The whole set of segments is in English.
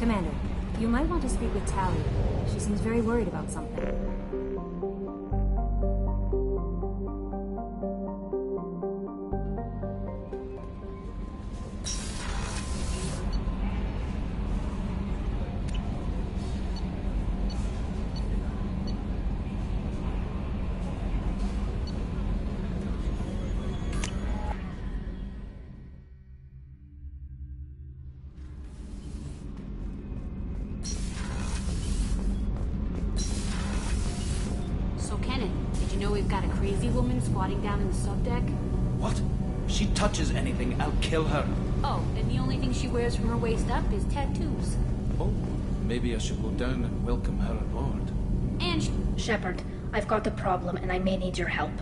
Commander, you might want to speak with Tali. She seems very worried about something. Squatting down in the subdeck? What? If she touches anything, I'll kill her. Oh, and the only thing she wears from her waist up is tattoos. Oh, maybe I should go down and welcome her aboard. And Shepard, I've got a problem and I may need your help.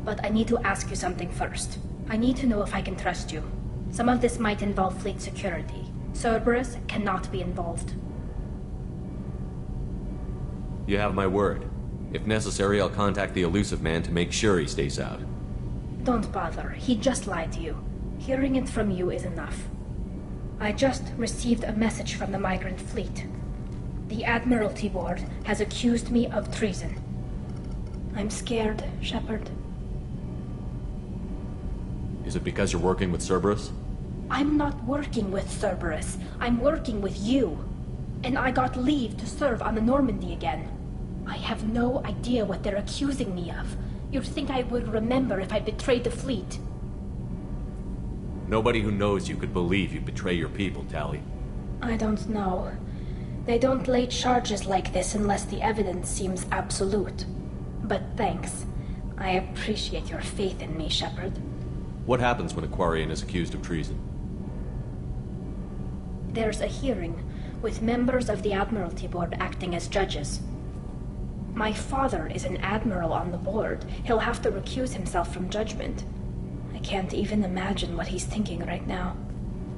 But I need to ask you something first. I need to know if I can trust you. Some of this might involve fleet security. Cerberus cannot be involved. You have my word. If necessary, I'll contact the Illusive Man to make sure he stays out. Don't bother. He just lied to you. Hearing it from you is enough. I just received a message from the Migrant Fleet. The Admiralty Board has accused me of treason. I'm scared, Shepard. Is it because you're working with Cerberus? I'm not working with Cerberus. I'm working with you. And I got leave to serve on the Normandy again. I have no idea what they're accusing me of. You'd think I would remember if I betrayed the fleet. Nobody who knows you could believe you'd betray your people, Tali. I don't know. They don't lay charges like this unless the evidence seems absolute. But thanks. I appreciate your faith in me, Shepard. What happens when a Quarian is accused of treason? There's a hearing, with members of the Admiralty Board acting as judges. My father is an admiral on the board. He'll have to recuse himself from judgment. I can't even imagine what he's thinking right now.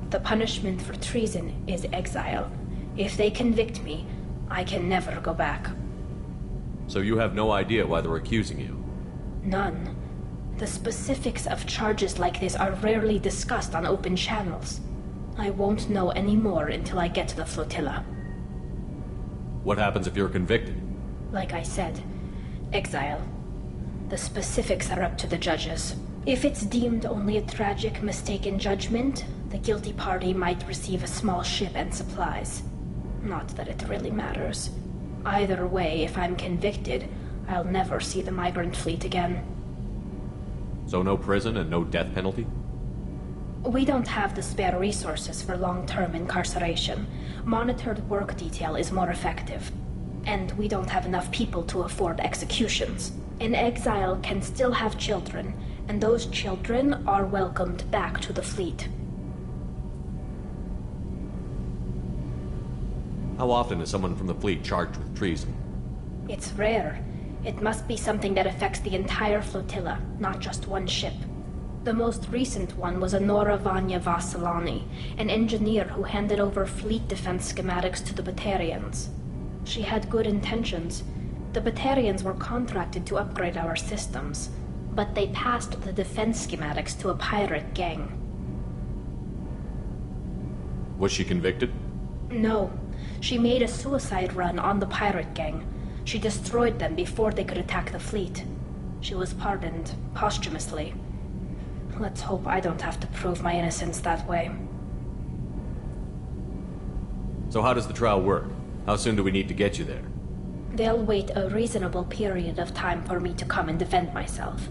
The punishment for treason is exile. If they convict me, I can never go back. So you have no idea why they're accusing you? None. The specifics of charges like this are rarely discussed on open channels. I won't know any more until I get to the flotilla. What happens if you're convicted? Like I said, exile. The specifics are up to the judges. If it's deemed only a tragic mistake in judgment, the guilty party might receive a small ship and supplies. Not that it really matters. Either way, if I'm convicted, I'll never see the Migrant Fleet again. So no prison and no death penalty? We don't have the spare resources for long-term incarceration. Monitored work detail is more effective. And we don't have enough people to afford executions. An exile can still have children, and those children are welcomed back to the fleet. How often is someone from the fleet charged with treason? It's rare. It must be something that affects the entire flotilla, not just one ship. The most recent one was Anora Vanya Vasilani, an engineer who handed over fleet defense schematics to the Batarians. She had good intentions. The Batarians were contracted to upgrade our systems, but they passed the defense schematics to a pirate gang. Was she convicted? No. She made a suicide run on the pirate gang. She destroyed them before they could attack the fleet. She was pardoned, posthumously. Let's hope I don't have to prove my innocence that way. So how does the trial work? How soon do we need to get you there? They'll wait a reasonable period of time for me to come and defend myself.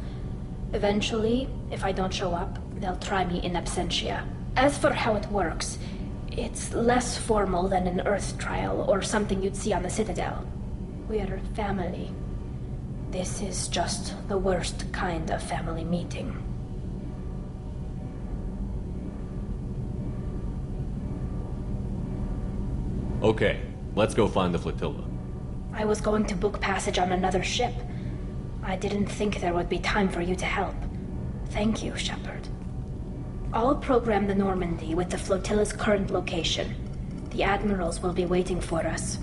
Eventually, if I don't show up, they'll try me in absentia. As for how it works, it's less formal than an Earth trial or something you'd see on the Citadel. We're family. This is just the worst kind of family meeting. Okay, let's go find the flotilla. I was going to book passage on another ship. I didn't think there would be time for you to help. Thank you, Shepard. I'll program the Normandy with the flotilla's current location. The admirals will be waiting for us.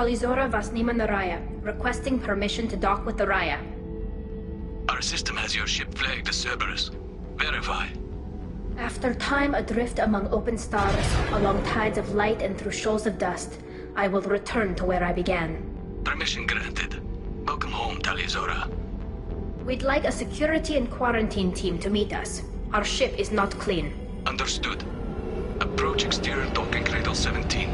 Talizora Vasnima Naraya, requesting permission to dock with the Raya. Our system has your ship flagged as Cerberus. Verify. After time adrift among open stars, along tides of light and through shoals of dust, I will return to where I began. Permission granted. Welcome home, Talizora. We'd like a security and quarantine team to meet us. Our ship is not clean. Understood. Approach exterior docking cradle 17.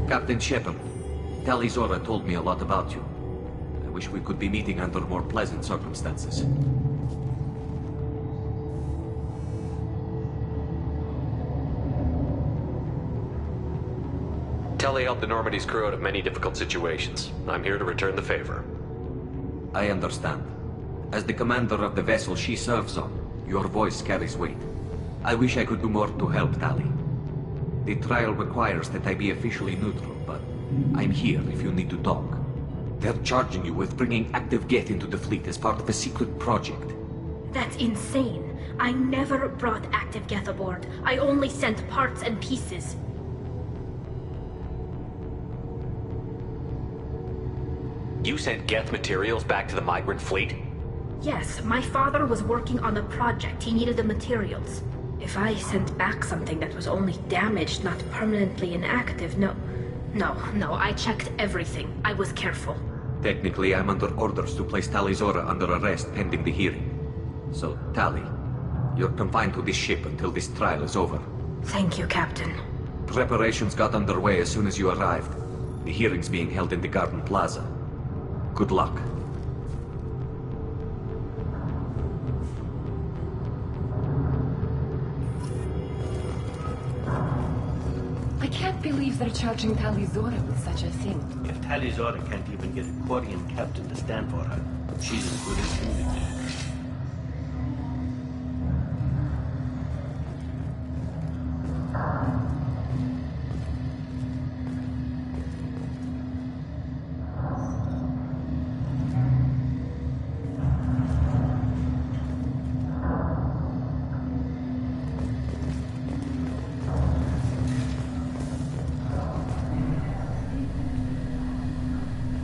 Captain Shepard, Talizora told me a lot about you. I wish we could be meeting under more pleasant circumstances. Tali helped the Normandy's crew out of many difficult situations. I'm here to return the favor. I understand. As the commander of the vessel she serves on, your voice carries weight. I wish I could do more to help Tali. The trial requires that I be officially neutral, but I'm here if you need to talk. They're charging you with bringing active Geth into the fleet as part of a secret project. That's insane. I never brought active Geth aboard. I only sent parts and pieces. You sent Geth materials back to the migrant fleet? Yes, my father was working on a project. He needed the materials. If I sent back something that was only damaged, not permanently inactive, no, I checked everything. I was careful. Technically, I'm under orders to place Talizora under arrest pending the hearing. So, Tali, you're confined to this ship until this trial is over. Thank you, Captain. Preparations got underway as soon as you arrived. The hearing's being held in the Garden Plaza. Good luck. I can't believe they're charging Talizora with such a thing. If Talizora can't even get a Quarian captain to stand for her, she's as good as convicted.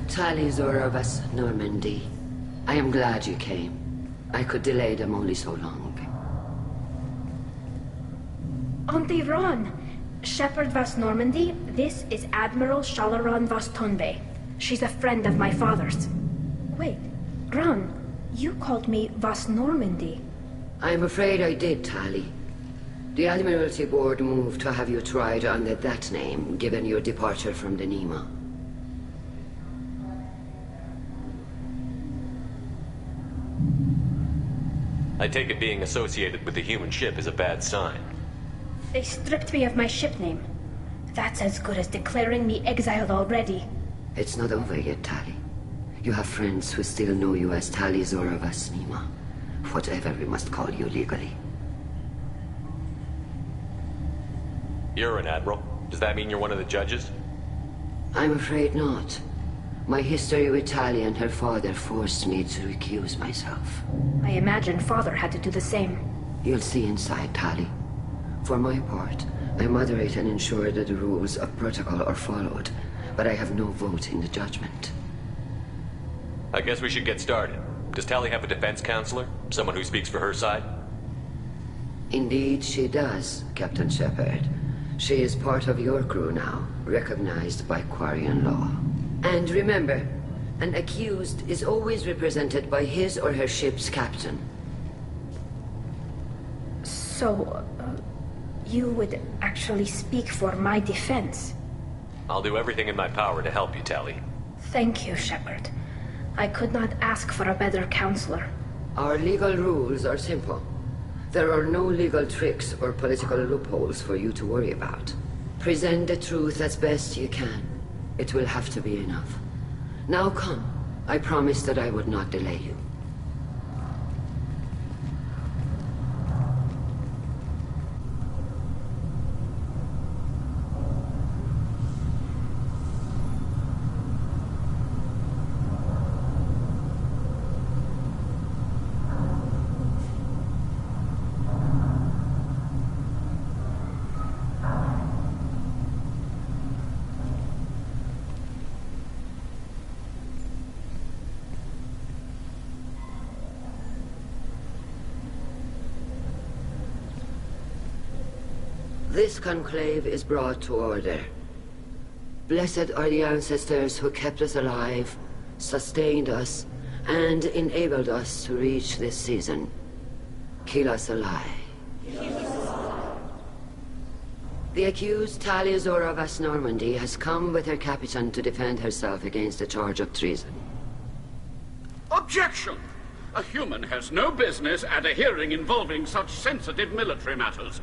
Talizora Vas Normandy. I am glad you came. I could delay them only so long. Auntie Ron! Shepard Vas Normandy, this is Admiral Shalaran Vas Tonbe. She's a friend of my father's. Wait, Ron, you called me Vas Normandy. I'm afraid I did, Tali. The Admiralty Board moved to have you tried under that name, given your departure from the Nima. I take it being associated with the human ship is a bad sign. They stripped me of my ship name. That's as good as declaring me exiled already. It's not over yet, Tali. You have friends who still know you as Talizora Vas Nima. Whatever we must call you legally. You're an admiral. Does that mean you're one of the judges? I'm afraid not. My history with Tali and her father forced me to recuse myself. I imagine father had to do the same. You'll see inside, Tali. For my part, I moderate and ensure that the rules of protocol are followed, but I have no vote in the judgment. I guess we should get started. Does Tali have a defense counselor? Someone who speaks for her side? Indeed, she does, Captain Shepard. She is part of your crew now, recognized by Quarian law. And remember, an accused is always represented by his or her ship's captain. So, you would actually speak for my defense? I'll do everything in my power to help you, Tali. Thank you, Shepard. I could not ask for a better counselor. Our legal rules are simple. There are no legal tricks or political loopholes for you to worry about. Present the truth as best you can. It will have to be enough. Now come. I promised that I would not delay you. This conclave is brought to order. Blessed are the ancestors who kept us alive, sustained us, and enabled us to reach this season. Kila Salai. The accused Talia Zora Vas Normandy has come with her capitan to defend herself against a charge of treason. Objection! A human has no business at a hearing involving such sensitive military matters.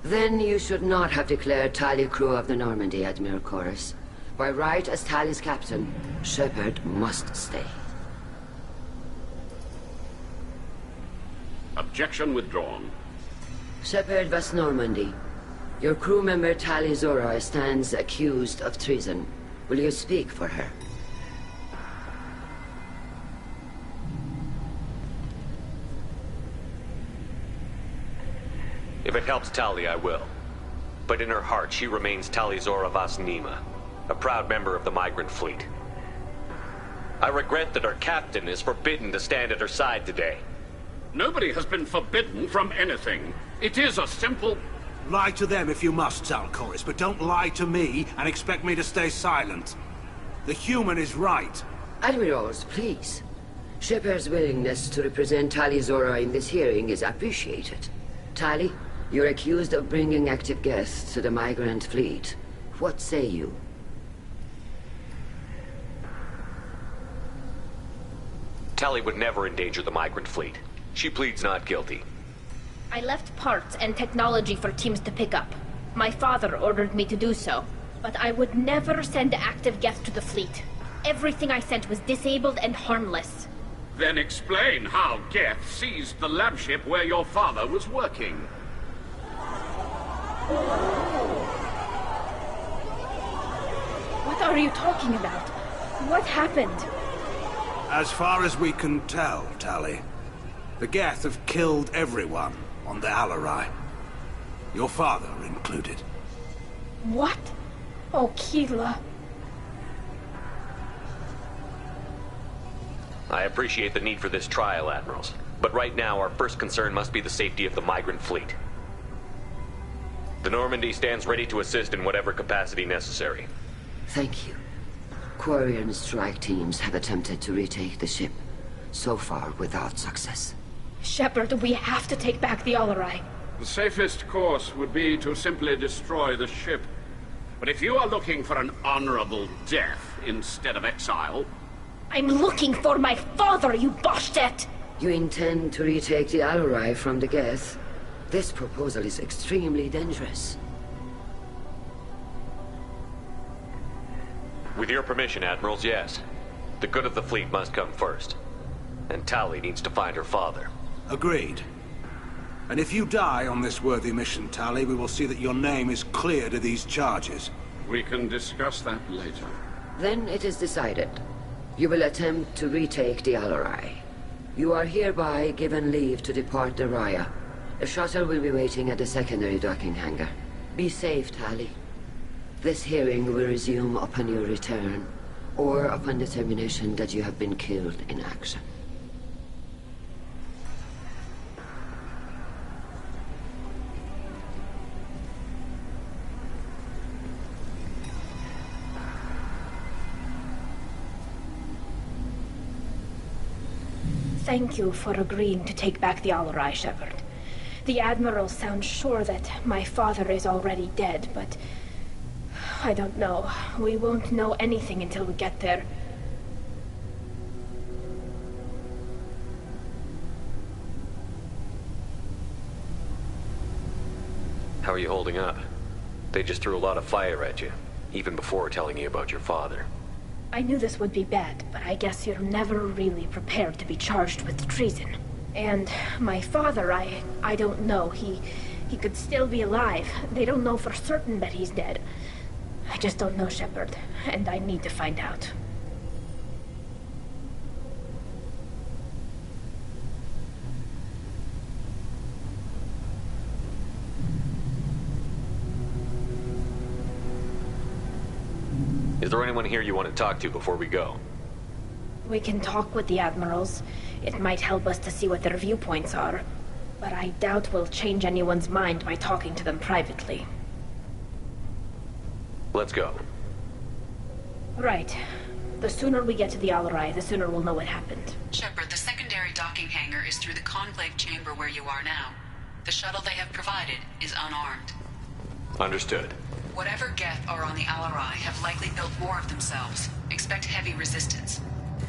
Then you should not have declared Talia crew of the Normandy, Admiral Chorus. By right as Talia's captain, Shepard must stay. Objection withdrawn. Shepard Vas Normandy, your crew member Talia Zora stands accused of treason. Will you speak for her? If it helps Talia, I will. But in her heart, she remains Talia Zora Vas Nima, a proud member of the migrant fleet. I regret that her captain is forbidden to stand at her side today. Nobody has been forbidden from anything. It is a simple... Lie to them if you must, Zalcoris, but don't lie to me and expect me to stay silent. The human is right. Admirals, please. Shepard's willingness to represent Talia Zora in this hearing is appreciated. Tali, you're accused of bringing active guests to the migrant fleet. What say you? Tali would never endanger the migrant fleet. She pleads not guilty. I left parts and technology for teams to pick up. My father ordered me to do so, but I would never send active guests to the fleet. Everything I sent was disabled and harmless. Then explain how Geth seized the lab ship where your father was working. What are you talking about? What happened? As far as we can tell, Tali, the Geth have killed everyone on the Alarai. Your father included. What? Oh, Kila. I appreciate the need for this trial, Admirals. But right now, our first concern must be the safety of the migrant fleet. The Normandy stands ready to assist in whatever capacity necessary. Thank you. Quarian strike teams have attempted to retake the ship, so far without success. Shepard, we have to take back the Alarai. The safest course would be to simply destroy the ship. But if you are looking for an honorable death instead of exile... I'm looking for my father, you Boshtet! You intend to retake the Alarai from the Geth? This proposal is extremely dangerous. With your permission, Admirals, yes. The good of the fleet must come first. And Tali needs to find her father. Agreed. And if you die on this worthy mission, Tali, we will see that your name is cleared of these charges. We can discuss that later. Then it is decided. You will attempt to retake the Alarai. You are hereby given leave to depart the Raya. A shuttle will be waiting at the secondary docking hangar. Be safe, Tali. This hearing will resume upon your return, or upon determination that you have been killed in action. Thank you for agreeing to take back the Alarai, Shepard. The Admiral sounds sure that my father is already dead, but... I don't know. We won't know anything until we get there. How are you holding up? They just threw a lot of fire at you, even before telling you about your father. I knew this would be bad, but I guess you're never really prepared to be charged with treason. And my father, I don't know. He could still be alive. They don't know for certain that he's dead. I just don't know, Shepard, and I need to find out. Is there anyone here you want to talk to before we go? We can talk with the Admirals. It might help us to see what their viewpoints are. but I doubt we'll change anyone's mind by talking to them privately. Let's go. Right. The sooner we get to the Alarai, the sooner we'll know what happened. Shepard, the secondary docking hangar is through the Conclave chamber where you are now. The shuttle they have provided is unarmed. Understood. Whatever Geth are on the Alarai have likely built more of themselves. Expect heavy resistance.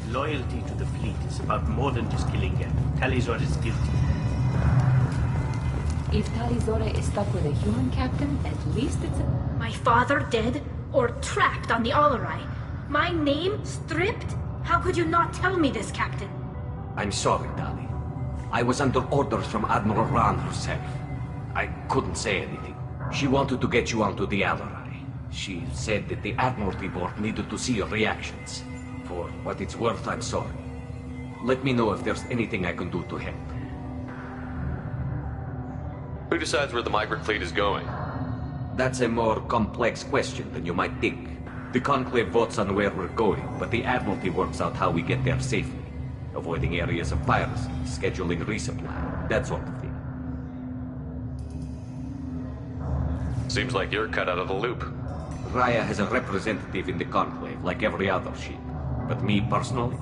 Loyalty to the fleet is about more than just killing Geth. Tali'Zorah is guilty. If Tali'Zorah is stuck with a human captain, at least it's a... My father dead? Or trapped on the Alarai? My name stripped? How could you not tell me this, Captain? I'm sorry, Tali. I was under orders from Admiral Ran herself. I couldn't say anything. She wanted to get you onto the Alarai. She said that the Admiralty Board needed to see your reactions. For what it's worth, I'm sorry. Let me know if there's anything I can do to help. Who decides where the migrant fleet is going? That's a more complex question than you might think. The Conclave votes on where we're going, but the Admiralty works out how we get there safely. Avoiding areas of piracy, scheduling resupply, that sort of thing. Seems like you're cut out of the loop. Raya has a representative in the Conclave, like every other ship. But me, personally,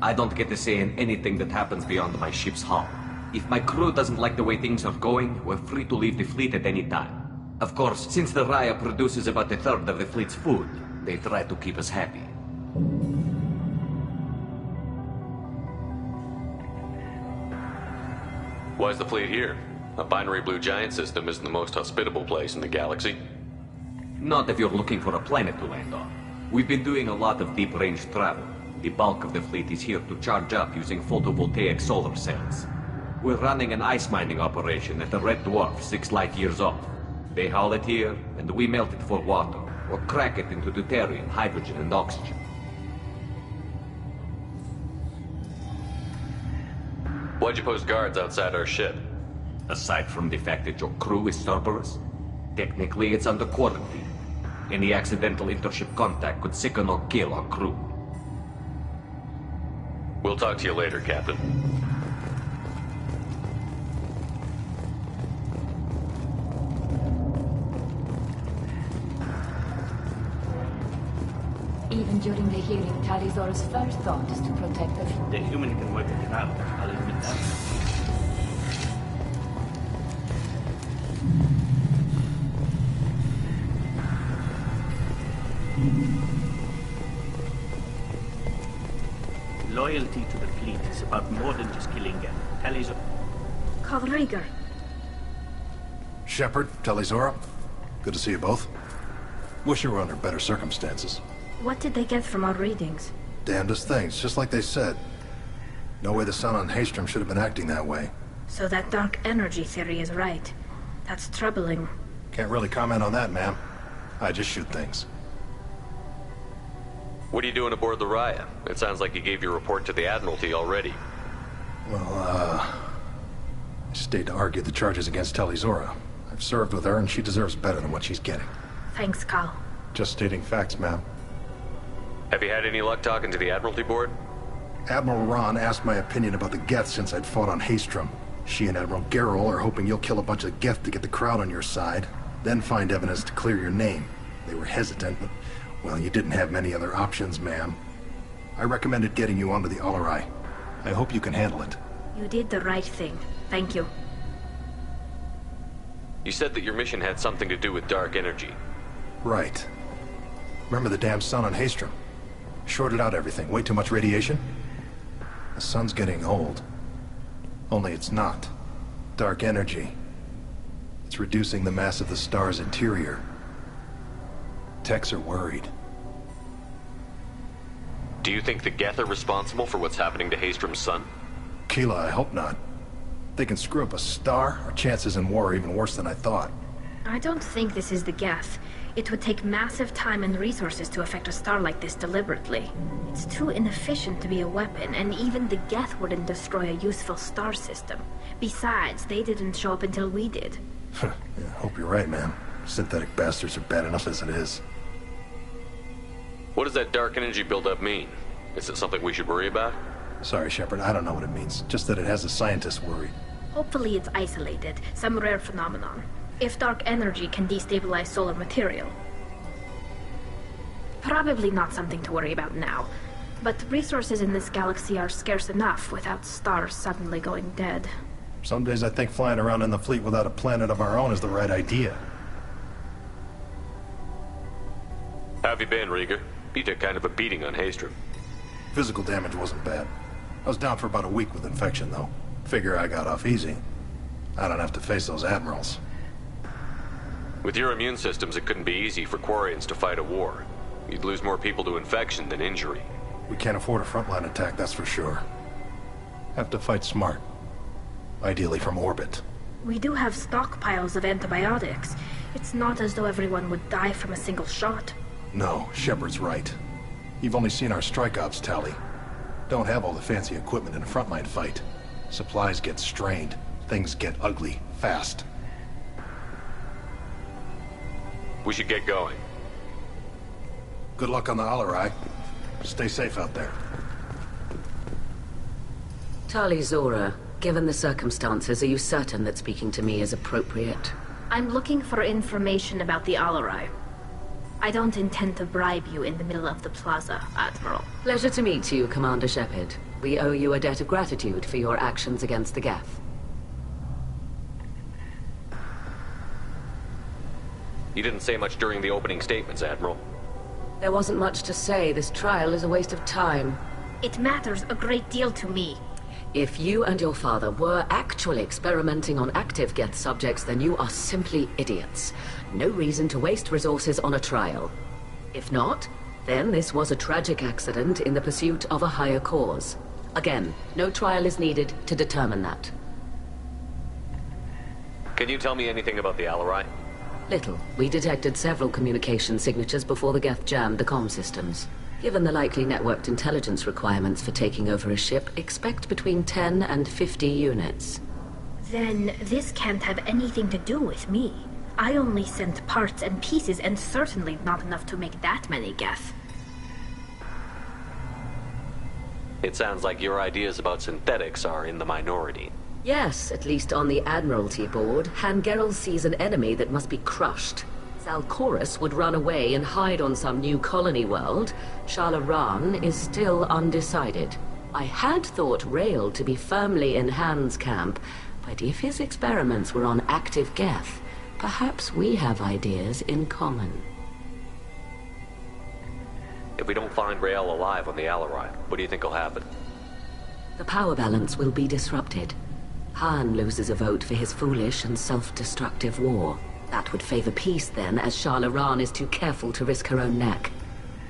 I don't get to say in anything that happens beyond my ship's hull. If my crew doesn't like the way things are going, we're free to leave the fleet at any time. Of course, since the Raya produces about a third of the fleet's food, they try to keep us happy. Why's the fleet here? A binary blue giant system isn't the most hospitable place in the galaxy. Not if you're looking for a planet to land on. We've been doing a lot of deep-range travel. The bulk of the fleet is here to charge up using photovoltaic solar cells. We're running an ice mining operation at the Red Dwarf 6 light years off. They haul it here, and we melt it for water, or crack it into deuterium, hydrogen, and oxygen. Why'd you post guards outside our ship? Aside from the fact that your crew is Cerberus, technically it's under quarantine. Any accidental intership contact could sicken or kill our crew. We'll talk to you later, Captain. Even during the hearing, Tali'Zorah's first thought is to protect the fleet. The human can work it out, I'll admit that. Loyalty to the fleet is about more than just killing Geth. Tali'Zorah... Kalrieger. Shepard, Tali'Zorah. Good to see you both. Wish you were under better circumstances. What did they get from our readings? Damnedest things, just like they said. No way the sun on Haestrom should have been acting that way. So that dark energy theory is right. That's troubling. Can't really comment on that, ma'am. I just shoot things. What are you doing aboard the Raya? It sounds like you gave your report to the Admiralty already. Well, I stayed to argue the charges against Tali'Zorah. I've served with her, and she deserves better than what she's getting. Thanks, Kal. Just stating facts, ma'am. Have you had any luck talking to the Admiralty Board? Admiral Ron asked my opinion about the Geth since I'd fought on Haestrom. She and Admiral Gerrel are hoping you'll kill a bunch of Geth to get the crowd on your side, then find evidence to clear your name. They were hesitant, but, well, you didn't have many other options, ma'am. I recommended getting you onto the Alarai. I hope you can handle it. You did the right thing. Thank you. You said that your mission had something to do with dark energy. Right. Remember the damn sun on Haestrom? Shorted out everything. Way too much radiation? The sun's getting old. Only it's not. Dark energy. It's reducing the mass of the star's interior. Techs are worried. Do you think the Geth are responsible for what's happening to Haestrom's sun? Keela, I hope not. They can screw up a star, our chances in war are even worse than I thought. I don't think this is the Geth. It would take massive time and resources to affect a star like this deliberately. It's too inefficient to be a weapon, and even the Geth wouldn't destroy a useful star system. Besides, they didn't show up until we did. Yeah, hope you're right, man. Synthetic bastards are bad enough as it is. What does that dark energy buildup mean? Is it something we should worry about? Sorry, Shepard, I don't know what it means. Just that it has the scientists worried. Hopefully it's isolated, some rare phenomenon. If dark energy can destabilize solar material. Probably not something to worry about now, but resources in this galaxy are scarce enough without stars suddenly going dead. Some days I think flying around in the fleet without a planet of our own is the right idea. How have you been, Rieger? You took kind of a beating on Haystrom. Physical damage wasn't bad. I was down for about a week with infection, though. Figure I got off easy. I don't have to face those admirals. With your immune systems, it couldn't be easy for Quarians to fight a war. You'd lose more people to infection than injury. We can't afford a frontline attack, that's for sure. Have to fight smart. Ideally from orbit. We do have stockpiles of antibiotics. It's not as though everyone would die from a single shot. No, Shepard's right. You've only seen our strike ops tally. Don't have all the fancy equipment in a frontline fight. Supplies get strained. Things get ugly, fast. We should get going. Good luck on the Alarai. Stay safe out there. Tali Zora, given the circumstances, are you certain that speaking to me is appropriate? I'm looking for information about the Alarai. I don't intend to bribe you in the middle of the plaza, Admiral. Pleasure to meet you, Commander Shepard. We owe you a debt of gratitude for your actions against the Geth. You didn't say much during the opening statements, Admiral. There wasn't much to say. This trial is a waste of time. It matters a great deal to me. If you and your father were actually experimenting on active Geth subjects, then you are simply idiots. No reason to waste resources on a trial. If not, then this was a tragic accident in the pursuit of a higher cause. Again, no trial is needed to determine that. Can you tell me anything about the Alarai? Little. We detected several communication signatures before the Geth jammed the comm systems. Given the likely networked intelligence requirements for taking over a ship, expect between 10 and 50 units. Then this can't have anything to do with me. I only sent parts and pieces, and certainly not enough to make that many Geth. It sounds like your ideas about synthetics are in the minority. Yes, at least on the Admiralty board, Hangerel sees an enemy that must be crushed. Zalcorus would run away and hide on some new colony world. Shala-Ran is still undecided. I had thought Rael to be firmly in Han's camp, but if his experiments were on active Geth, perhaps we have ideas in common. If we don't find Rael alive on the Alarai, what do you think will happen? The power balance will be disrupted. Han loses a vote for his foolish and self-destructive war. That would favor peace then, as Shala-Ran is too careful to risk her own neck.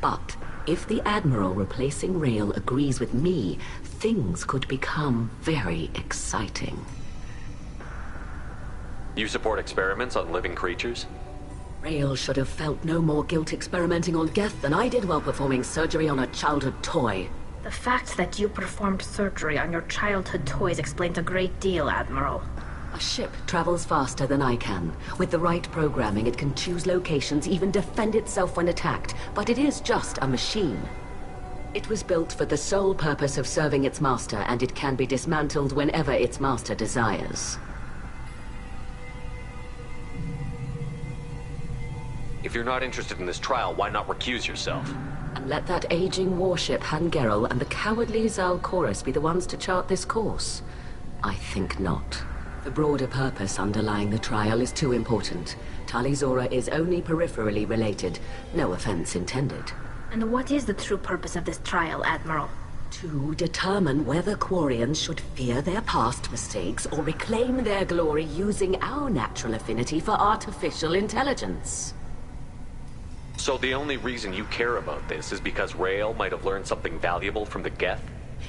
But if the Admiral replacing Rael agrees with me, things could become very exciting. You support experiments on living creatures? Rael should have felt no more guilt experimenting on Geth than I did while performing surgery on a childhood toy. The fact that you performed surgery on your childhood toys explains a great deal, Admiral. A ship travels faster than I can. With the right programming, it can choose locations, even defend itself when attacked. But it is just a machine. It was built for the sole purpose of serving its master, and it can be dismantled whenever its master desires. If you're not interested in this trial, why not recuse yourself? And let that aging warship Hangerel and the cowardly Zalcorus be the ones to chart this course? I think not. The broader purpose underlying the trial is too important. Tali Zora is only peripherally related. No offense intended. And what is the true purpose of this trial, Admiral? To determine whether Quarians should fear their past mistakes or reclaim their glory using our natural affinity for artificial intelligence. So the only reason you care about this is because Rael might have learned something valuable from the Geth?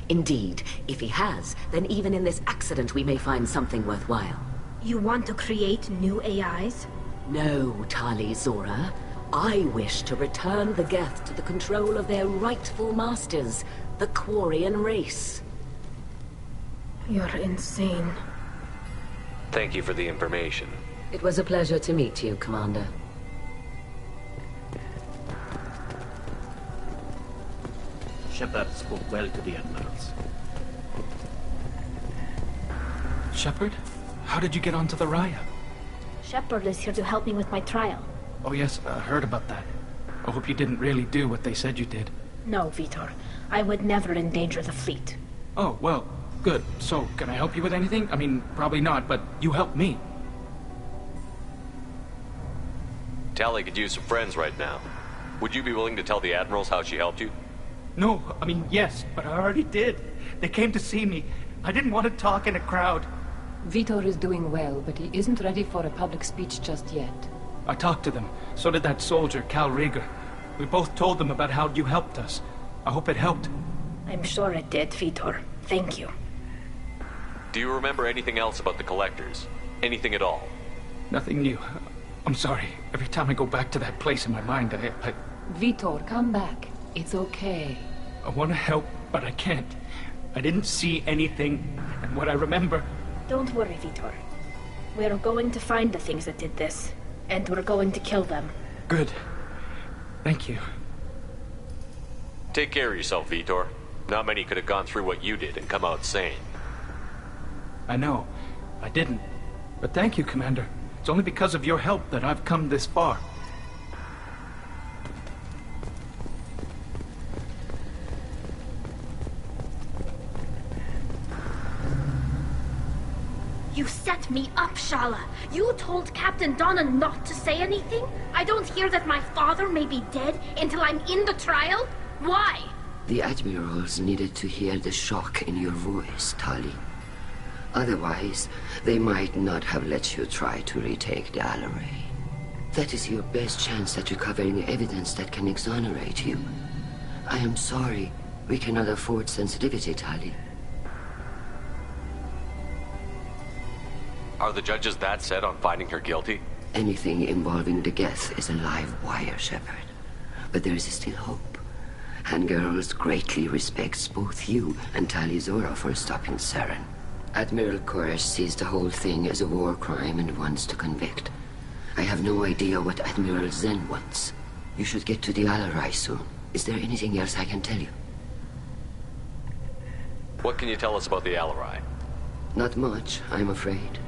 Indeed. If he has, then even in this accident we may find something worthwhile. You want to create new AIs? No, Tali Zora. I wish to return the Geth to the control of their rightful masters, the Quarian race. You're insane. Thank you for the information. It was a pleasure to meet you, Commander. Shepard spoke well to the admirals. Shepard? How did you get onto the Raya? Shepard is here to help me with my trial. Oh yes, I heard about that. I hope you didn't really do what they said you did. No, Vitor. I would never endanger the fleet. Oh, well, good. So, can I help you with anything? I mean, probably not, but you helped me. Tali could use some friends right now. Would you be willing to tell the Admirals how she helped you? No, I mean, yes, but I already did. They came to see me. I didn't want to talk in a crowd. Vitor is doing well, but he isn't ready for a public speech just yet. I talked to them. So did that soldier, Cal Rieger. We both told them about how you helped us. I hope it helped. I'm sure it did, Vitor. Thank you. Do you remember anything else about the Collectors? Anything at all? Nothing new. I'm sorry. Every time I go back to that place in my mind, I... Vitor, come back. It's okay. I want to help, but I can't. I didn't see anything, and what I remember... Don't worry, Vitor. We're going to find the things that did this, and we're going to kill them. Good. Thank you. Take care of yourself, Vitor. Not many could have gone through what you did and come out sane. I know. I didn't. But thank you, Commander. It's only because of your help that I've come this far. You set me up, Shala. You told Captain Donna not to say anything? I don't hear that my father may be dead until I'm in the trial? Why? The Admirals needed to hear the shock in your voice, Tali. Otherwise, they might not have let you try to retake the Alaray. That is your best chance at recovering evidence that can exonerate you. I am sorry. We cannot afford sensitivity, Tali. Are the judges that set on finding her guilty? Anything involving the Geth is a live wire, Shepard. But there is still hope. Handgirls greatly respects both you and Tali Zora for stopping Saren. Admiral Koresh sees the whole thing as a war crime and wants to convict. I have no idea what Admiral Zen wants. You should get to the Alarai soon. Is there anything else I can tell you? What can you tell us about the Alarai? Not much, I'm afraid.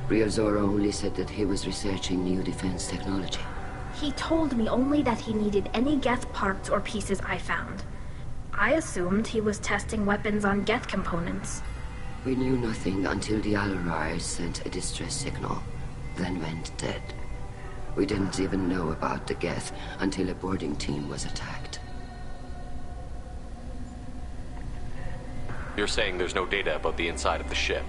Real Zora only said that he was researching new defense technology. He told me only that he needed any Geth parts or pieces I found. I assumed he was testing weapons on Geth components. We knew nothing until the Alarai sent a distress signal, then went dead. We didn't even know about the Geth until a boarding team was attacked. You're saying there's no data about the inside of the ship?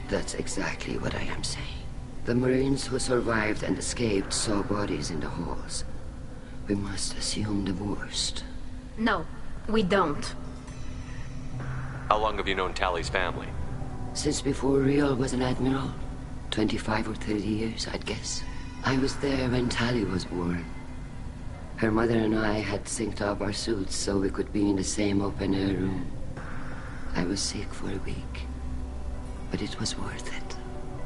That's exactly what I am saying. The Marines who survived and escaped saw bodies in the halls. We must assume the worst. No, we don't. How long have you known Tali's family? Since before Real was an admiral. 25 or 30 years, I'd guess. I was there when Tali was born. Her mother and I had synced up our suits so we could be in the same open-air room. I was sick for a week, but it was worth it.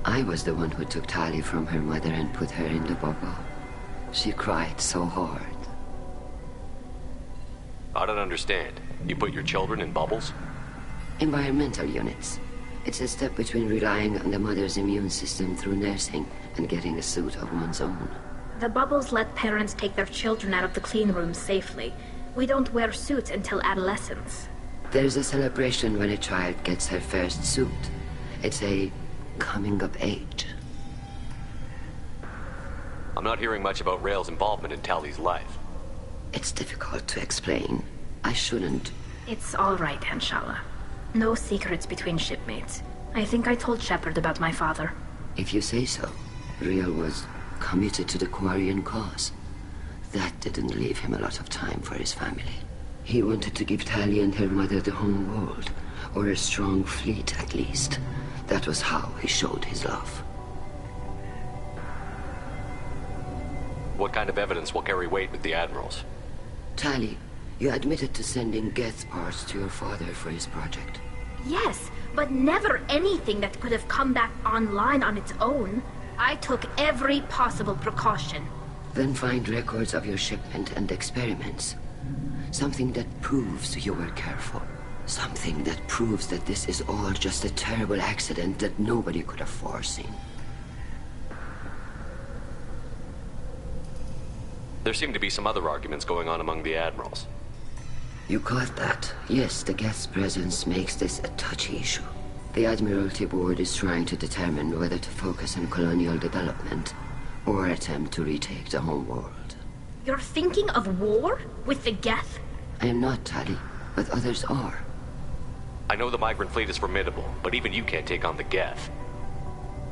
I was the one who took Tali from her mother and put her in the bubble. She cried so hard. I don't understand. You put your children in bubbles? Environmental units. It's a step between relying on the mother's immune system through nursing and getting a suit of one's own. The bubbles let parents take their children out of the clean rooms safely. We don't wear suits until adolescence. There's a celebration when a child gets her first suit. It's a coming of age. I'm not hearing much about Rael's involvement in Tali's life. It's difficult to explain. I shouldn't. It's all right, Anshala. No secrets between shipmates. I think I told Shepard about my father. If you say so. Rael was committed to the Quarian cause. That didn't leave him a lot of time for his family. He wanted to give Tali and her mother the home world, or a strong fleet at least. That was how he showed his love. What kind of evidence will carry weight with the Admirals? Tali, you admitted to sending Geth parts to your father for his project. Yes, but never anything that could have come back online on its own. I took every possible precaution. Then find records of your shipment and experiments. Something that proves you were careful. Something that proves that this is all just a terrible accident that nobody could have foreseen. There seem to be some other arguments going on among the admirals. You caught that? Yes, the Geth's presence makes this a touchy issue. The Admiralty Board is trying to determine whether to focus on colonial development or attempt to retake the homeworld. You're thinking of war? With the Geth? I am not, Tali, but others are. I know the migrant fleet is formidable, but even you can't take on the Geth.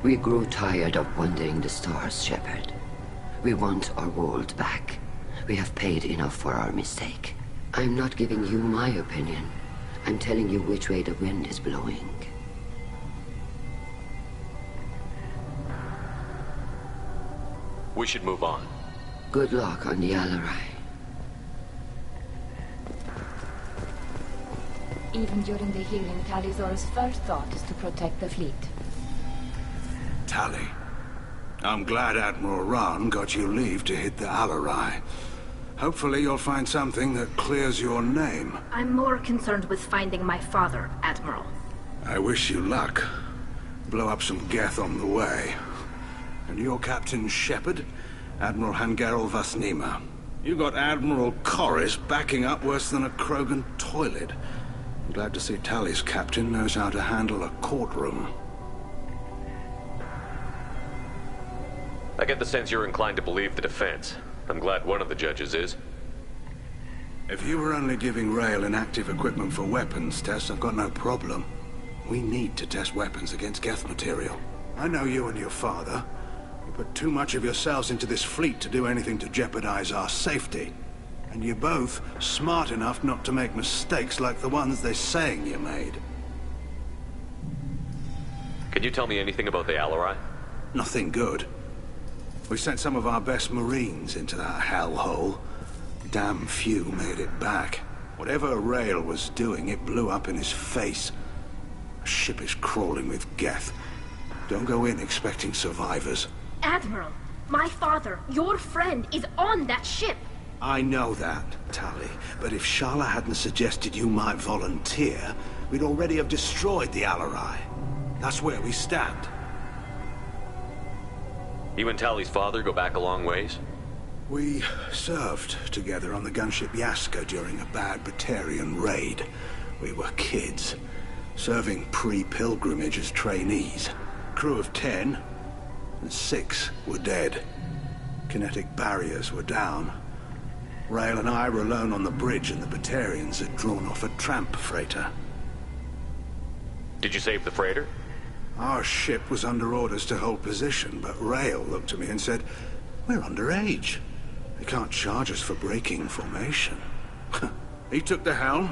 We grow tired of wandering the stars, Shepard. We want our world back. We have paid enough for our mistake. I'm not giving you my opinion. I'm telling you which way the wind is blowing. We should move on. Good luck on the Alarai. Even during the healing, Tali'Zorah's first thought is to protect the fleet. Tali, I'm glad Admiral Rahn got you leave to hit the Alarai. Hopefully you'll find something that clears your name. I'm more concerned with finding my father, Admiral. I wish you luck. Blow up some Geth on the way. And your Captain Shepard, Admiral Hangarel Vasnima. You got Admiral Corris backing up worse than a Krogan toilet. I'm glad to see Tali's captain knows how to handle a courtroom. I get the sense you're inclined to believe the defense. I'm glad one of the judges is. If you were only giving Rael inactive equipment for weapons tests, I've got no problem. We need to test weapons against Geth material. I know you and your father. You put too much of yourselves into this fleet to do anything to jeopardize our safety. And you're both smart enough not to make mistakes like the ones they're saying you made. Can you tell me anything about the Alarai? Nothing good. We sent some of our best Marines into that hellhole. Damn few made it back. Whatever Rael was doing, it blew up in his face. A ship is crawling with Geth. Don't go in expecting survivors. Admiral, my father, your friend, is on that ship. I know that, Tali, but if Shala hadn't suggested you might volunteer, we'd already have destroyed the Alarai. That's where we stand. You and Tali's father go back a long ways? We served together on the gunship Yaska during a bad Batarian raid. We were kids, serving pre-pilgrimage as trainees. Crew of 10, and 6 were dead. Kinetic barriers were down. Rael and I were alone on the bridge, and the Batarians had drawn off a tramp freighter. Did you save the freighter? Our ship was under orders to hold position, but Rael looked at me and said, "We're underage. They can't charge us for breaking formation." He took the helm,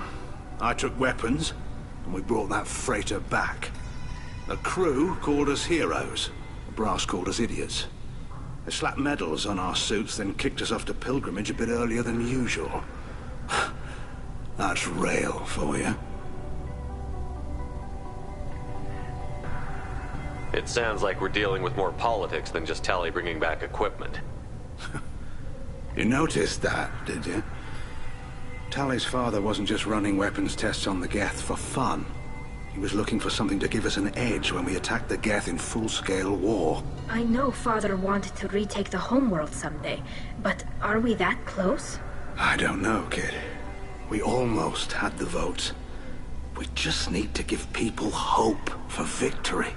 I took weapons, and we brought that freighter back. The crew called us heroes. The brass called us idiots. They slapped medals on our suits, then kicked us off to pilgrimage a bit earlier than usual. That's Rael for you. It sounds like we're dealing with more politics than just Tali bringing back equipment. You noticed that, did you? Tali's father wasn't just running weapons tests on the Geth for fun. He was looking for something to give us an edge when we attacked the Geth in full-scale war. I know Father wanted to retake the homeworld someday, but are we that close? I don't know, kid. We almost had the votes. We just need to give people hope for victory.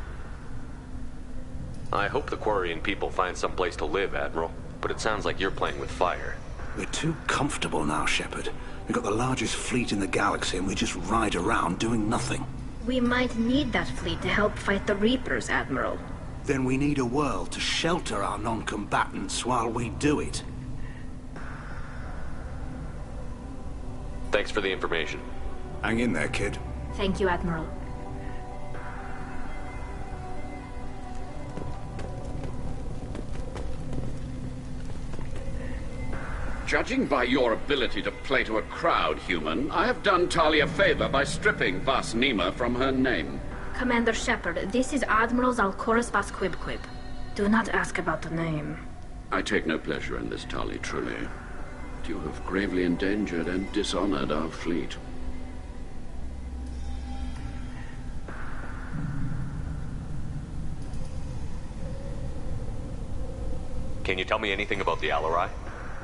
I hope the Quarian people find some place to live, Admiral. But it sounds like you're playing with fire. We're too comfortable now, Shepard. We've got the largest fleet in the galaxy and we just ride around doing nothing. We might need that fleet to help fight the Reapers, Admiral. Then we need a world to shelter our non-combatants while we do it. Thanks for the information. Hang in there, kid. Thank you, Admiral. Judging by your ability to play to a crowd, human, I have done Tali a favor by stripping Vasnima from her name. Commander Shepard, this is Admiral Zalkoris Vasquibquib. Do not ask about the name. I take no pleasure in this, Tali, truly. But you have gravely endangered and dishonored our fleet. tell me anything about the Alarai?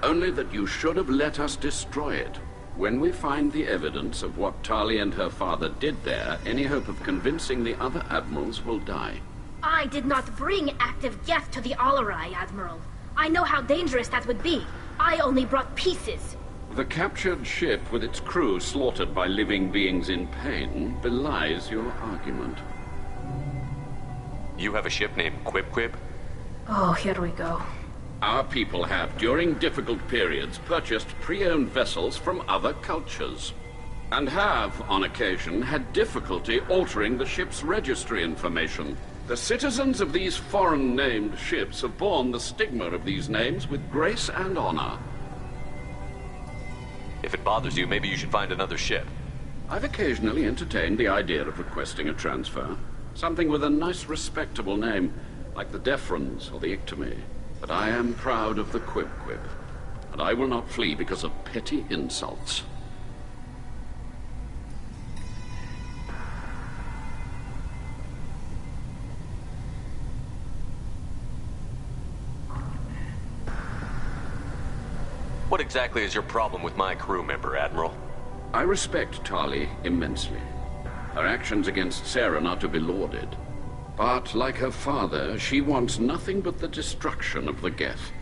Only that you should have let us destroy it. When we find the evidence of what Tali and her father did there, any hope of convincing the other admirals will die. I did not bring active Geth to the Alarai, Admiral. I know how dangerous that would be. I only brought pieces. The captured ship with its crew slaughtered by living beings in pain belies your argument. You have a ship named Quib-Quib? Oh, here we go. Our people have, during difficult periods, purchased pre-owned vessels from other cultures. And have, on occasion, had difficulty altering the ship's registry information. The citizens of these foreign-named ships have borne the stigma of these names with grace and honor. If it bothers you, maybe you should find another ship. I've occasionally entertained the idea of requesting a transfer. Something with a nice, respectable name, like the Defrons or the Ictomy. But I am proud of the Quib-Quib, and I will not flee because of petty insults. What exactly is your problem with my crew member, Admiral? I respect Tali immensely. Her actions against Saren are to be lauded. But, like her father, she wants nothing but the destruction of the Geth.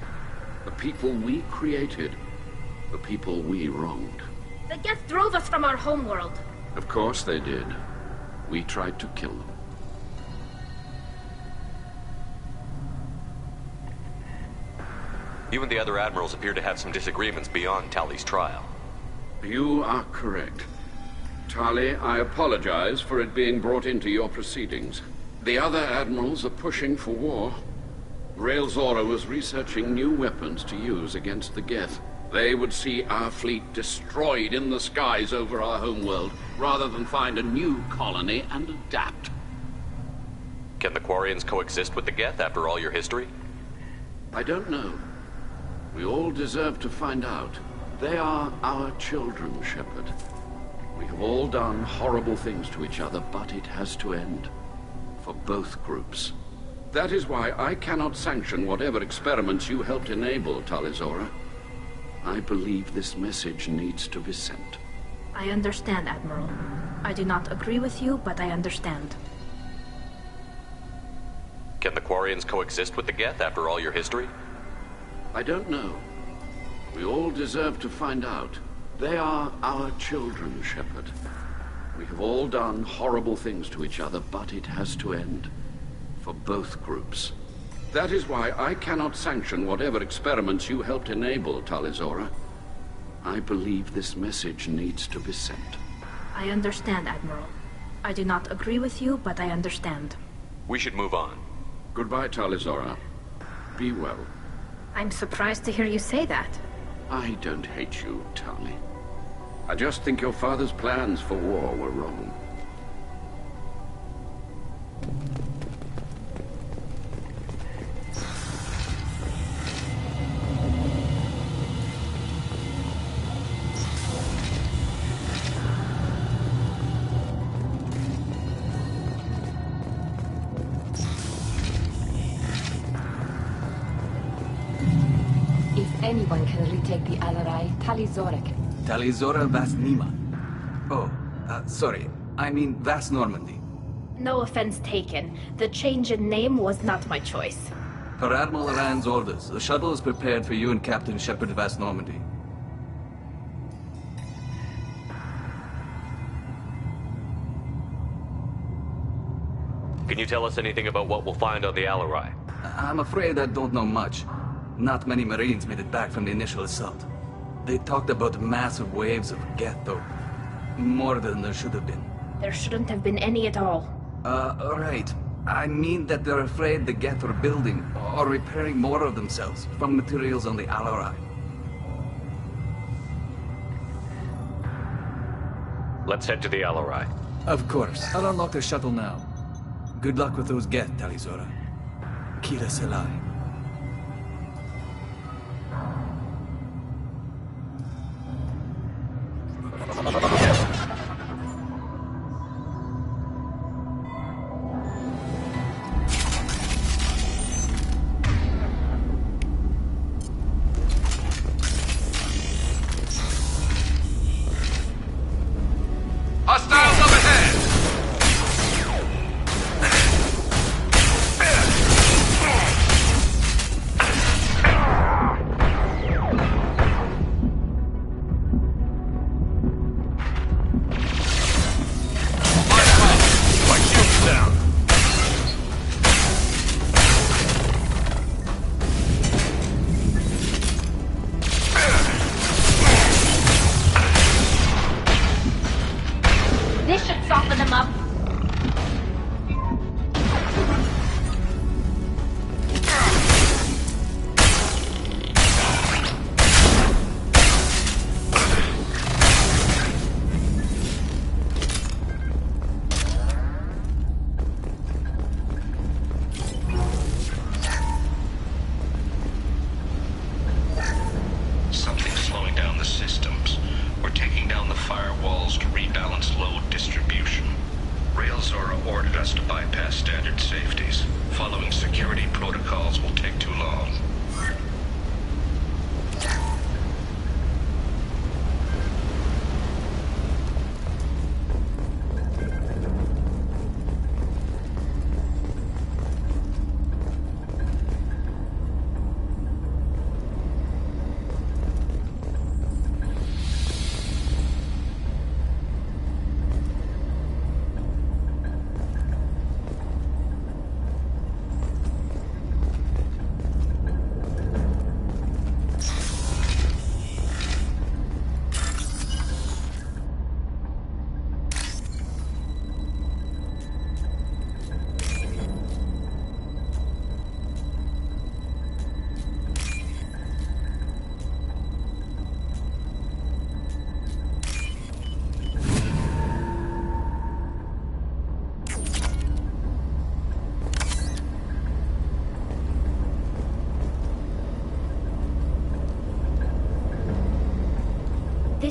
The people we created. The people we wronged. The Geth drove us from our homeworld. Of course they did. We tried to kill them. You and the other admirals appear to have some disagreements beyond Tali's trial. You are correct. Tali, I apologize for it being brought into your proceedings. The other admirals are pushing for war. Rael Zora was researching new weapons to use against the Geth. They would see our fleet destroyed in the skies over our homeworld, rather than find a new colony and adapt. Can the Quarians coexist with the Geth after all your history? I don't know. We all deserve to find out. They are our children, Shepard. We have all done horrible things to each other, but it has to end. For both groups. That is why I cannot sanction whatever experiments you helped enable, Tali Zora. I believe this message needs to be sent. I understand, Admiral. I do not agree with you, but I understand. Can the Quarians coexist with the Geth after all your history? I don't know. We all deserve to find out. They are our children, Shepard. We have all done horrible things to each other, but it has to end. For both groups. That is why I cannot sanction whatever experiments you helped enable, Tali Zora. I believe this message needs to be sent. I understand, Admiral. I do not agree with you, but I understand. We should move on. Goodbye, Tali Zora. Be well. I'm surprised to hear you say that. I don't hate you, Tali. I just think your father's plans for war were wrong. If anyone can retake the Alarai, Tali Zora can. Tali Zora Vas Nima. Oh, sorry. I mean Vas Normandy. No offense taken. The change in name was not my choice. Per Admiral Rand's orders, the shuttle is prepared for you and Captain Shepard Vas Normandy. Can you tell us anything about what we'll find on the Alarai? I'm afraid I don't know much. Not many Marines made it back from the initial assault. They talked about massive waves of Geth, though. More than there should have been. There shouldn't have been any at all. Right. I mean that they're afraid the Geth are building or repairing more of themselves from materials on the Alarai. Let's head to the Alarai. Of course. I'll unlock the shuttle now. Good luck with those Geth, Tali Zora. Kira Selai.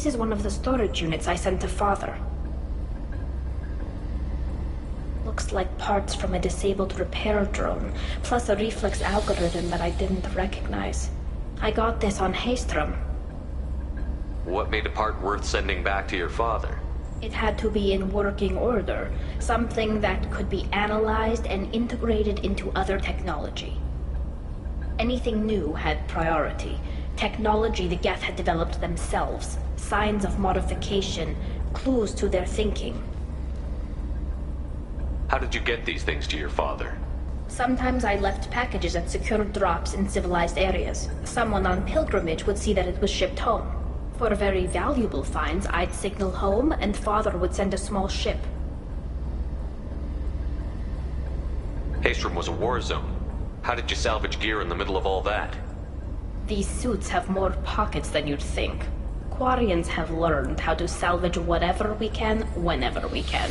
This is one of the storage units I sent to Father. Looks like parts from a disabled repair drone, plus a reflex algorithm that I didn't recognize. I got this on Haestrom. What made a part worth sending back to your father? It had to be in working order, something that could be analyzed and integrated into other technology. Anything new had priority. Technology the Geth had developed themselves, signs of modification, clues to their thinking. How did you get these things to your father? Sometimes I left packages at secured drops in civilized areas. Someone on pilgrimage would see that it was shipped home. For very valuable finds, I'd signal home, and Father would send a small ship. Haestrom was a war zone. How did you salvage gear in the middle of all that? These suits have more pockets than you'd think. Quarians have learned how to salvage whatever we can, whenever we can.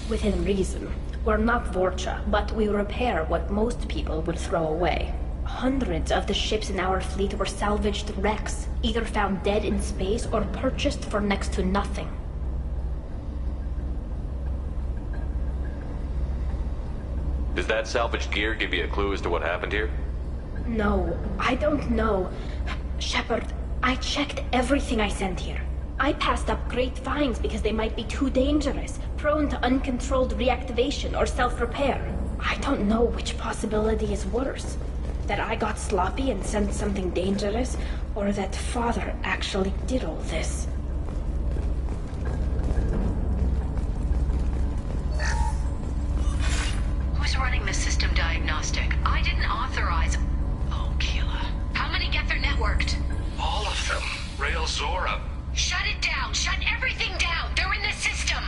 Within reason. We're not Vorcha, but we repair what most people would throw away. Hundreds of the ships in our fleet were salvaged wrecks, either found dead in space or purchased for next to nothing. Does that salvaged gear give you a clue as to what happened here? No, I don't know. Shepard, I checked everything I sent here. I passed up great finds because they might be too dangerous, prone to uncontrolled reactivation or self-repair. I don't know which possibility is worse. That I got sloppy and sent something dangerous, or that Father actually did all this. Who's running the system diagnostic? I didn't authorize... Oh, Keela. How many Geth are networked? All of them. Rail Zora. Shut it down! Shut everything down! They're in the system!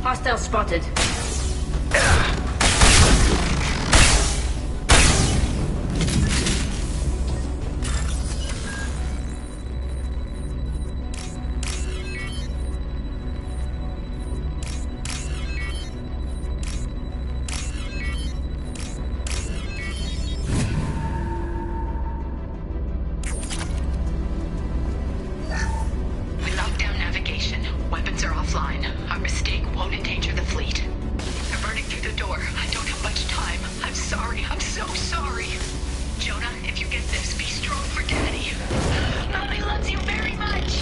Hostile spotted. We locked down navigation. Weapons are offline. Our mistake won't endanger the fleet. They're burning through the door. I don't have much time. I'm sorry. I'm so sorry. Jonah, if you get this, be strong for Daddy. Mommy loves you very much.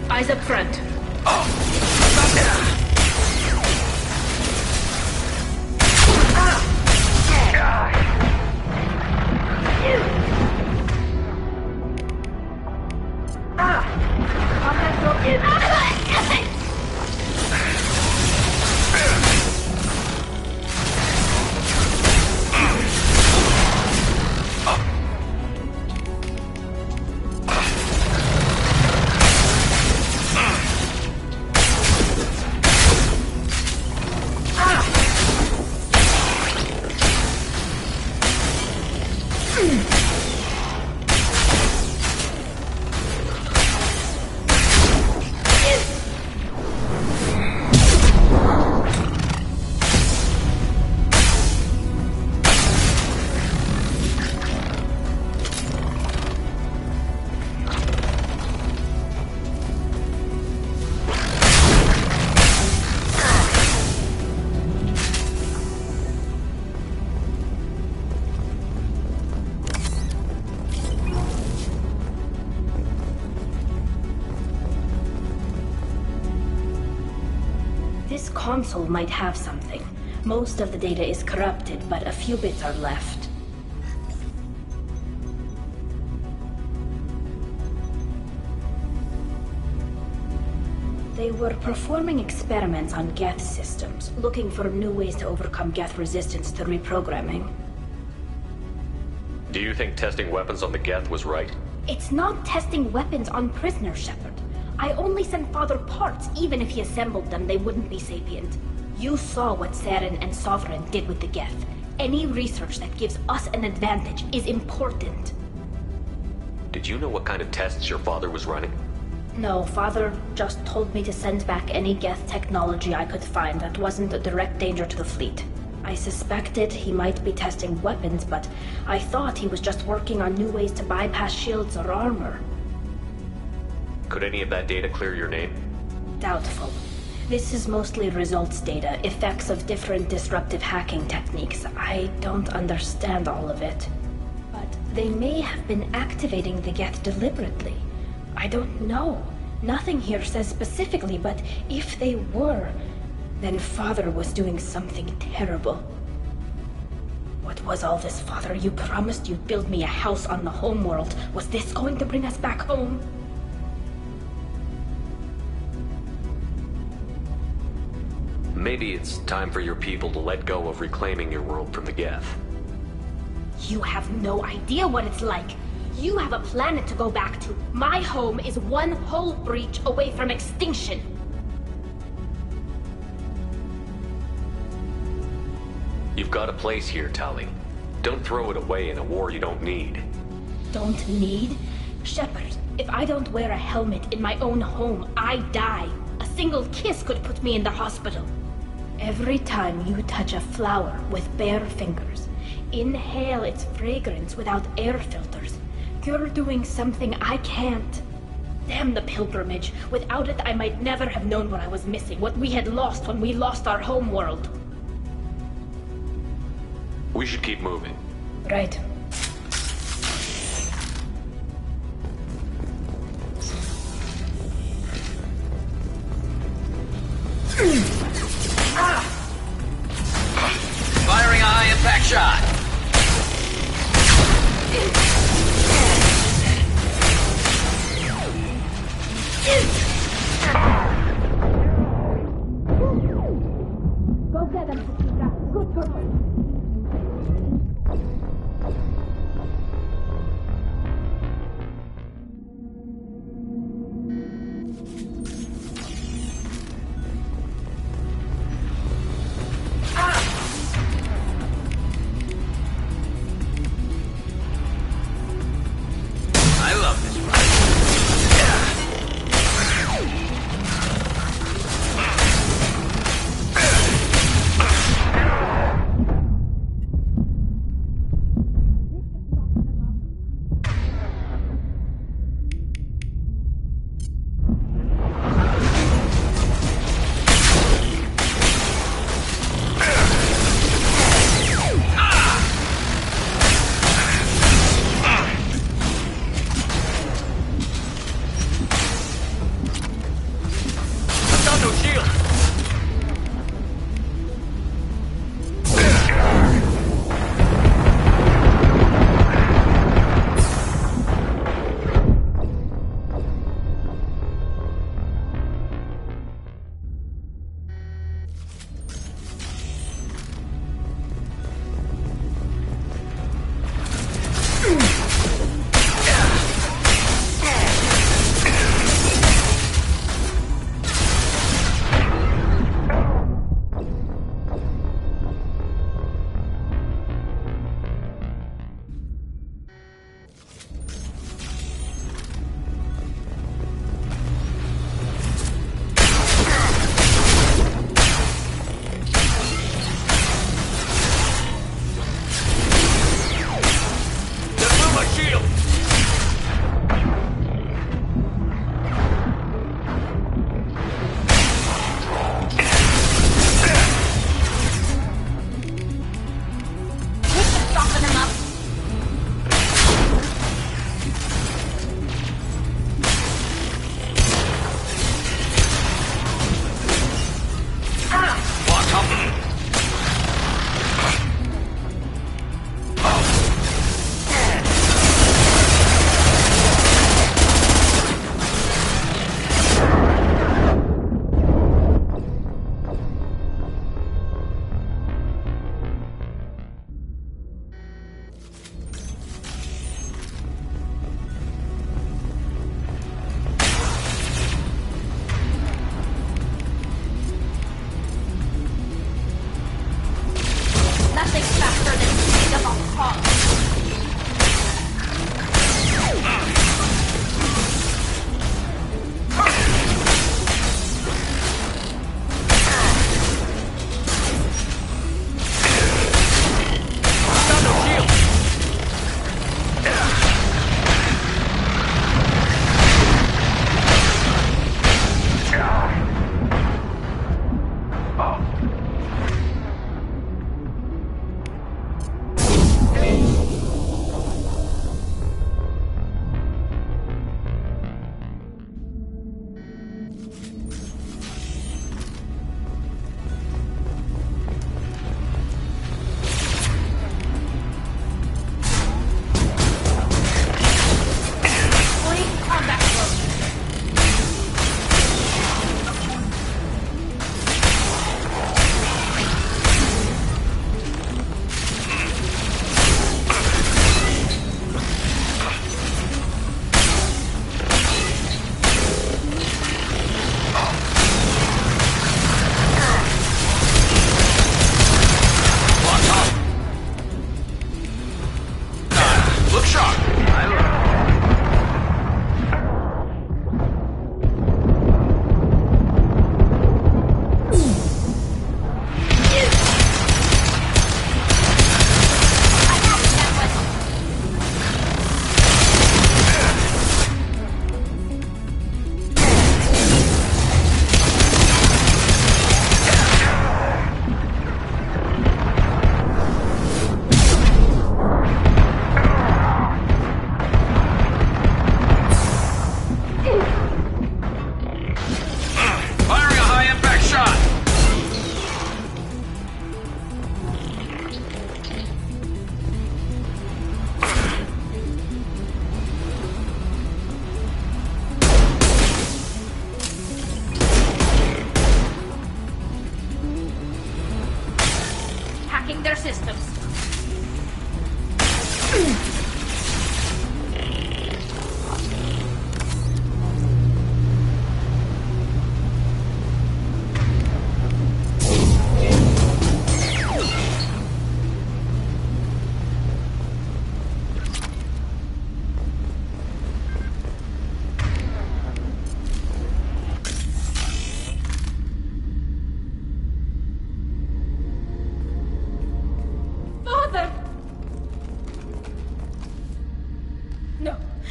Eyes up front. This console might have something. Most of the data is corrupted, but a few bits are left. They were performing experiments on Geth systems, looking for new ways to overcome Geth resistance to reprogramming. Do you think testing weapons on the Geth was right? It's not testing weapons on prisoners, Shepard. I only sent Father parts. Even if he assembled them, they wouldn't be sapient. You saw what Saren and Sovereign did with the Geth. Any research that gives us an advantage is important. Did you know what kind of tests your father was running? No, Father just told me to send back any Geth technology I could find that wasn't a direct danger to the fleet. I suspected he might be testing weapons, but I thought he was just working on new ways to bypass shields or armor. Could any of that data clear your name? Doubtful. This is mostly results data, effects of different disruptive hacking techniques. I don't understand all of it. But they may have been activating the Geth deliberately. I don't know. Nothing here says specifically, but if they were, then Father was doing something terrible. What was all this, Father? You promised you'd build me a house on the homeworld. Was this going to bring us back home? Maybe it's time for your people to let go of reclaiming your world from the Geth. You have no idea what it's like. You have a planet to go back to. My home is one hull breach away from extinction. You've got a place here, Tali. Don't throw it away in a war you don't need. Don't need? Shepard, if I don't wear a helmet in my own home, I die. A single kiss could put me in the hospital. Every time you touch a flower with bare fingers, inhale its fragrance without air filters, you're doing something I can't. Damn the pilgrimage. Without it, I might never have known what I was missing, what we had lost when we lost our home world. We should keep moving. Right. Firing a high-impact shot. Go get them, Chiquita. Good girl.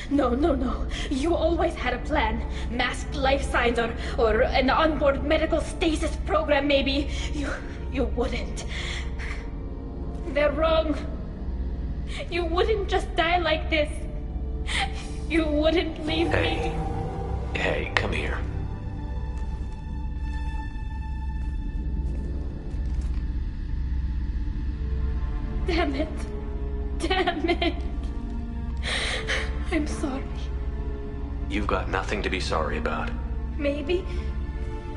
No. You always had a plan. Masked life signs or an onboard medical stasis program, maybe. You wouldn't. They're wrong. You wouldn't just die like this. You wouldn't leave me. Hey, come here. Damn it. I'm sorry. You've got nothing to be sorry about. Maybe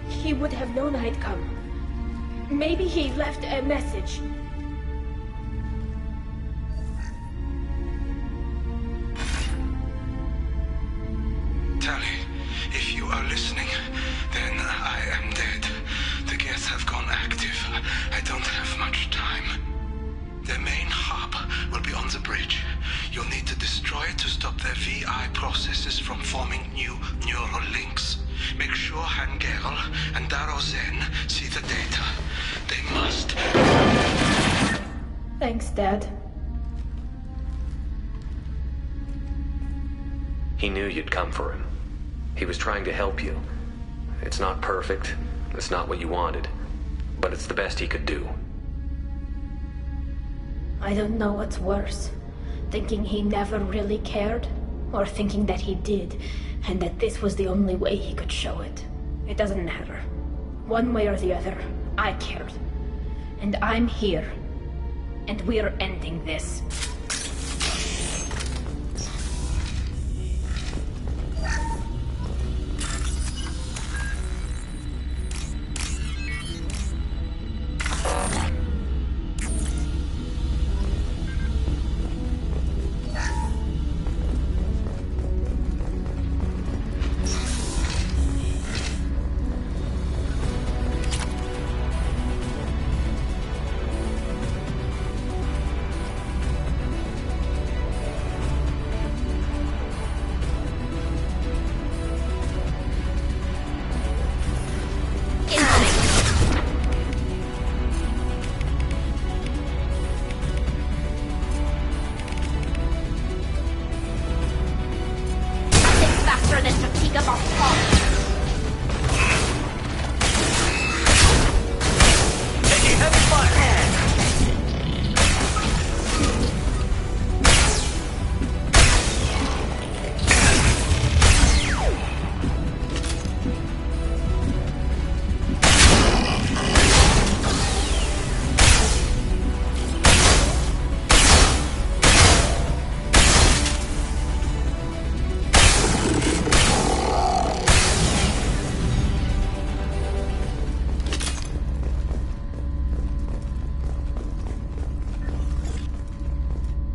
he would have known I'd come. Maybe he left a message. Tali, if you are listening, then I am dead. The Geth have gone active. I don't have much time. Their main hub will be on the bridge. You'll need to destroy it to stop their VI processes from forming new neural links. Make sure Han-Gerl and Daro Zen see the data. They must. Thanks, Dad. He knew you'd come for him. He was trying to help you. It's not perfect. It's not what you wanted. But it's the best he could do. I don't know what's worse. Thinking he never really cared, or thinking that he did, and that this was the only way he could show it. It doesn't matter. One way or the other, I cared. And I'm here. And we're ending this.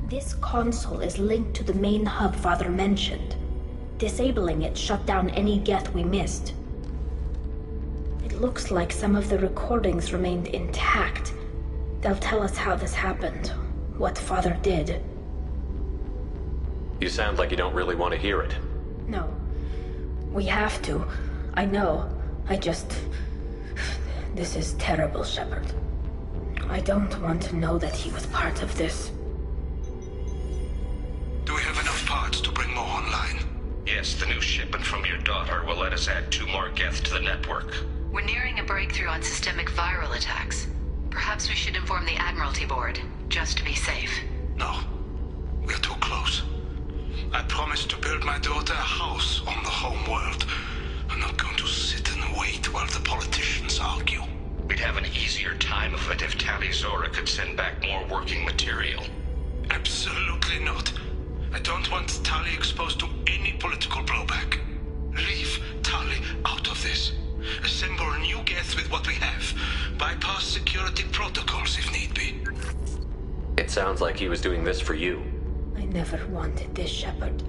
This console is linked to the main hub Father mentioned. Disabling it shut down any Geth we missed. It looks like some of the recordings remained intact. They'll tell us how this happened, what Father did. You sound like you don't really want to hear it. No. We have to. I know. This is terrible, Shepard. I don't want to know that he was part of this. Do we have enough parts to bring more online? Yes, the new shipment from your daughter will let us add 2 more Geth to the network. We're nearing a breakthrough on systemic viral attacks. Perhaps we should inform the Admiralty Board, just to be safe. No. We're too close. I promised to build my daughter a house on the home world. I'm not going to sit and wait while the politicians argue. We'd have an easier time of it if Tali Zora could send back more working material. Absolutely not. I don't want Tali exposed to any political blowback. Leave Tali out of this. Assemble new Geth with what we have. Bypass security protocols if need be. It sounds like he was doing this for you. I never wanted this, Shepard.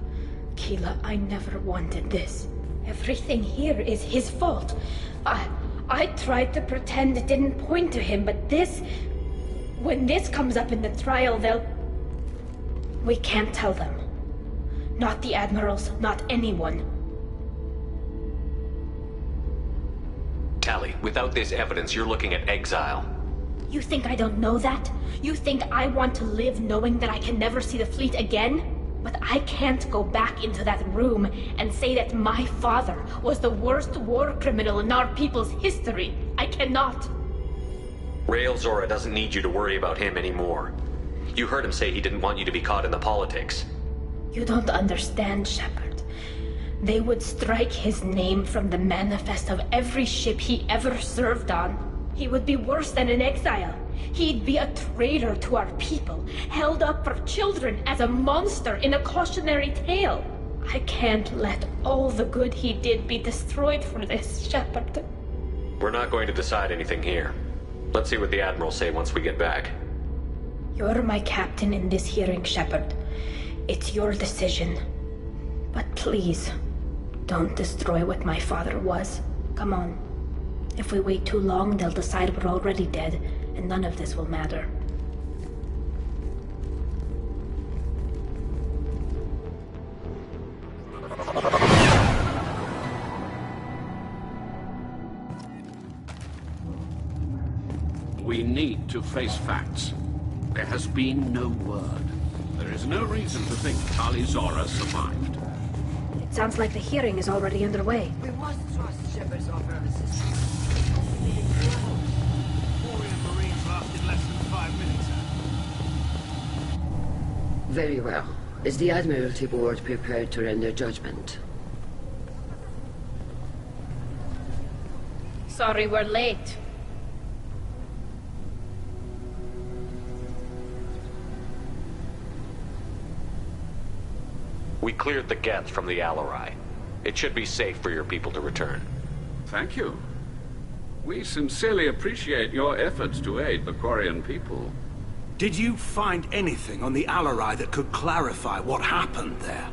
Keela, I never wanted this. Everything here is his fault. I tried to pretend it didn't point to him, but this... When this comes up in the trial, they'll... We can't tell them. Not the Admirals, not anyone. Tali, without this evidence, you're looking at exile. You think I don't know that? You think I want to live knowing that I can never see the fleet again? But I can't go back into that room and say that my father was the worst war criminal in our people's history. I cannot. Rael Zora doesn't need you to worry about him anymore. You heard him say he didn't want you to be caught in the politics. You don't understand, Shepard. They would strike his name from the manifest of every ship he ever served on. He would be worse than an exile. He'd be a traitor to our people, held up for children as a monster in a cautionary tale. I can't let all the good he did be destroyed for this, Shepard. We're not going to decide anything here. Let's see what the Admirals say once we get back. You're my captain in this hearing, Shepard. It's your decision. But please, don't destroy what my father was. Come on. If we wait too long, they'll decide we're already dead, and none of this will matter. We need to face facts. There has been no word. There is no reason to think Tali Zora survived. It sounds like the hearing is already underway. We must trust Shepard's offer of assistance. Marines lasted less than 5 minutes. Very well. Is the Admiralty Board prepared to render judgment? Sorry we're late. We cleared the Geth from the Alarai. It should be safe for your people to return. Thank you. We sincerely appreciate your efforts to aid the Quarian people. Did you find anything on the Alarai that could clarify what happened there?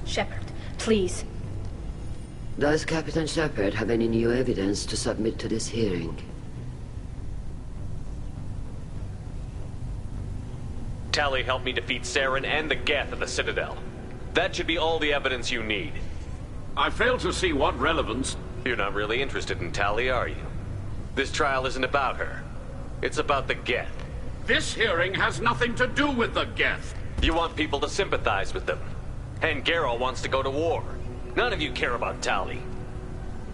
Shepard, please. Does Captain Shepard have any new evidence to submit to this hearing? Tali helped me defeat Saren and the Geth at the Citadel. That should be all the evidence you need. I fail to see what relevance... You're not really interested in Tali, are you? This trial isn't about her. It's about the Geth. This hearing has nothing to do with the Geth. You want people to sympathize with them. And Geralt wants to go to war. None of you care about Tali.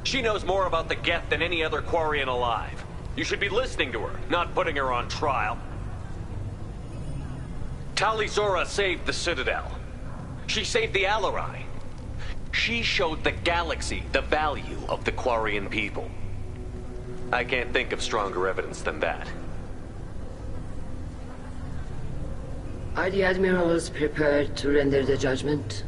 She knows more about the Geth than any other Quarian alive. You should be listening to her, not putting her on trial. Tali Zora saved the Citadel. She saved the Alarai. She showed the galaxy the value of the Quarian people. I can't think of stronger evidence than that. Are the Admirals prepared to render the judgment?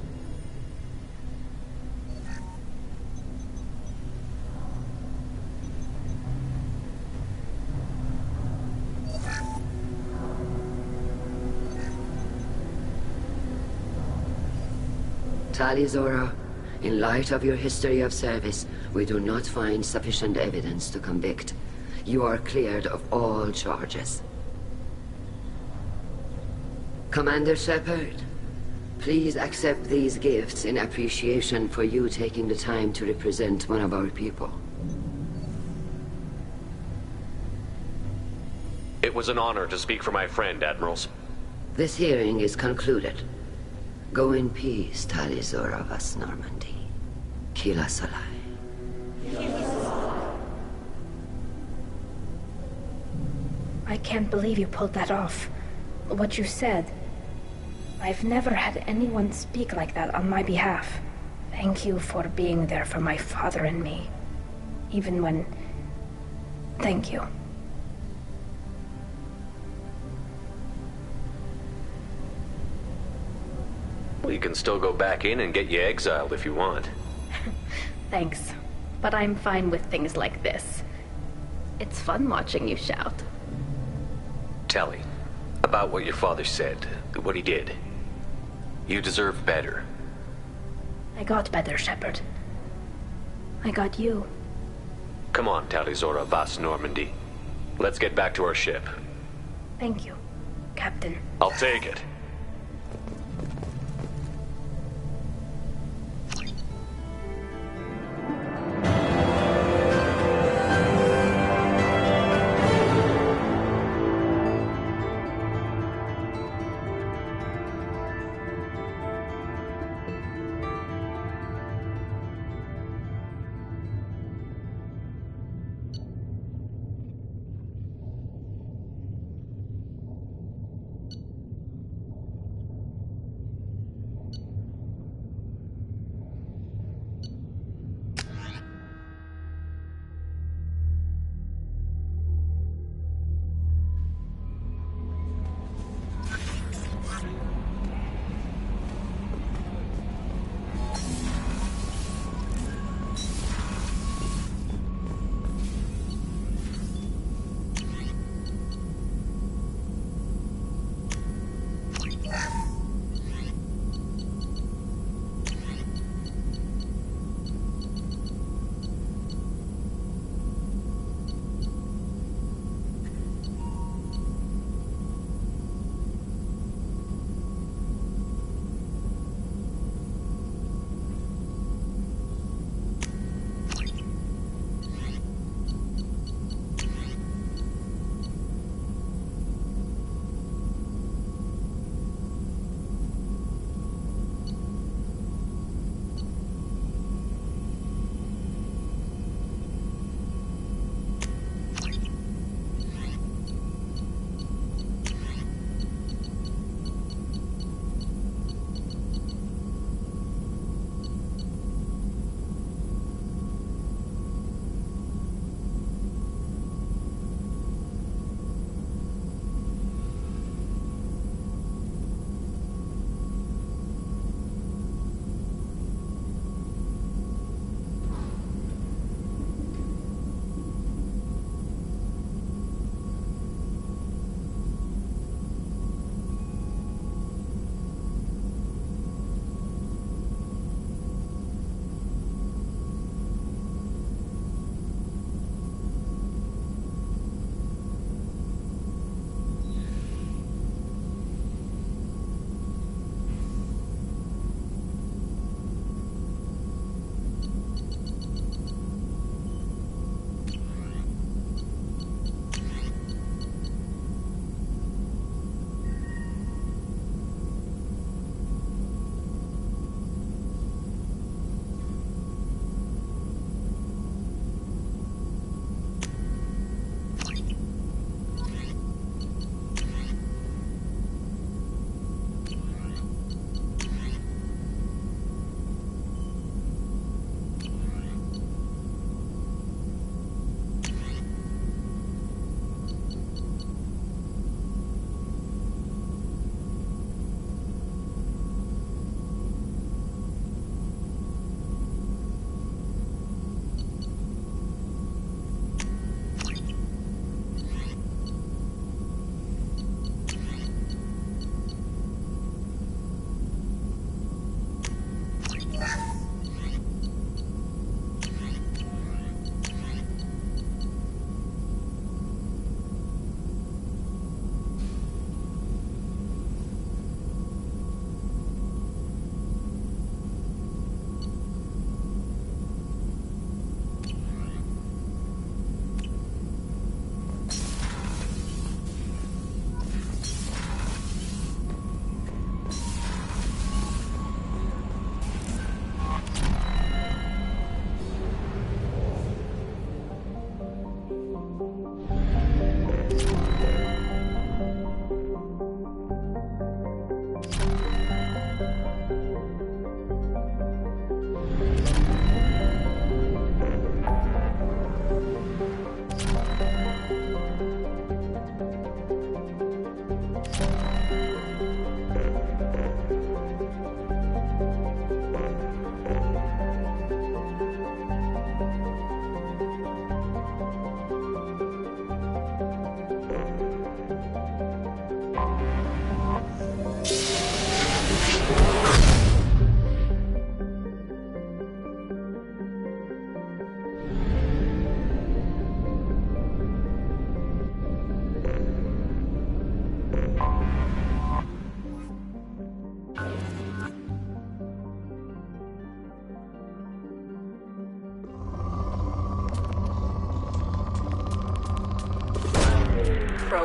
Tali Zora, in light of your history of service, we do not find sufficient evidence to convict. You are cleared of all charges. Commander Shepard, please accept these gifts in appreciation for you taking the time to represent one of our people. It was an honor to speak for my friend, Admirals. This hearing is concluded. Go in peace, Tali Zora Vas Normandy. Kila Salai. I can't believe you pulled that off. What you said. I've never had anyone speak like that on my behalf. Thank you for being there for my father and me. Even when... Thank you. Well, you can still go back in and get you exiled if you want. Thanks. But I'm fine with things like this. It's fun watching you shout. Tali, about what your father said, what he did. You deserve better. I got better, Shepard. I got you. Come on, Tali Zora Vas Normandy. Let's get back to our ship. Thank you, Captain. I'll take it.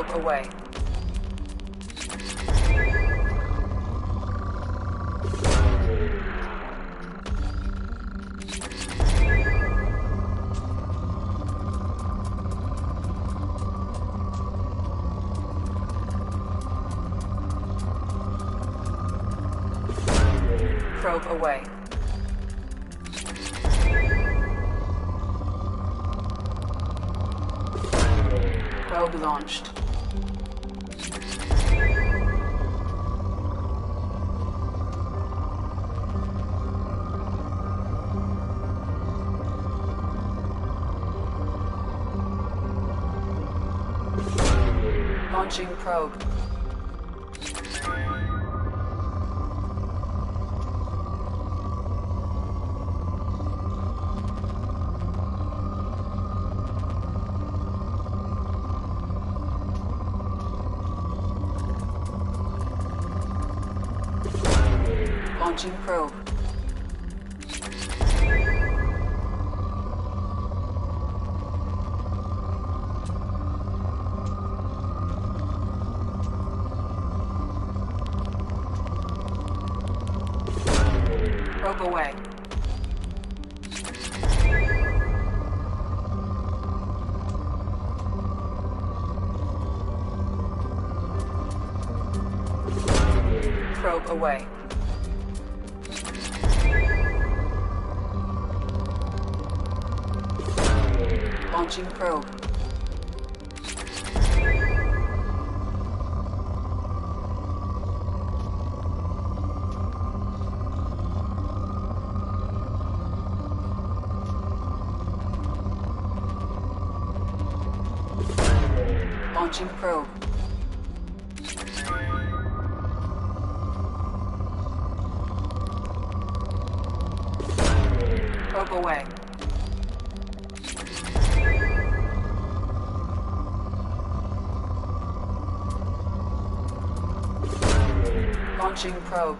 Probe away. Probe away. Probe launched. Launching probe. Launching probe. Probe away. Probe away. Launching probe. Launching probe. Probe away. Launching probe.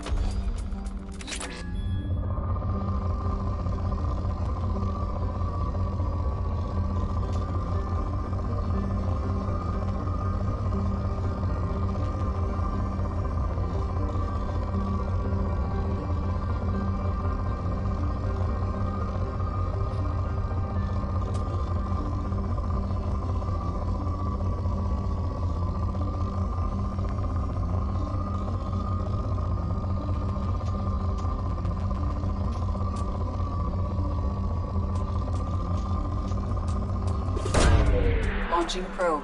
Launching probe.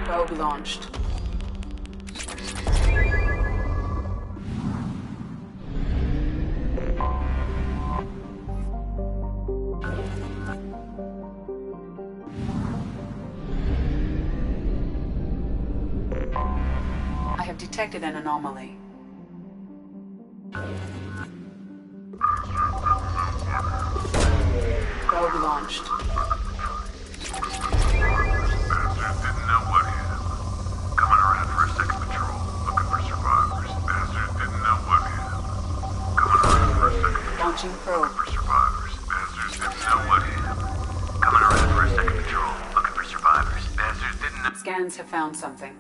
Probe launched. I have detected an anomaly. Probe launched. Didn't know what hit him. Coming around for a second patrol, looking for survivors. Bastards didn't know what hit him. Coming around for a second patrol, Launching probe. looking for survivors. Bastards didn't know what hit him. Coming around for a second patrol, looking for survivors. Bastards didn't know. Scans have found something.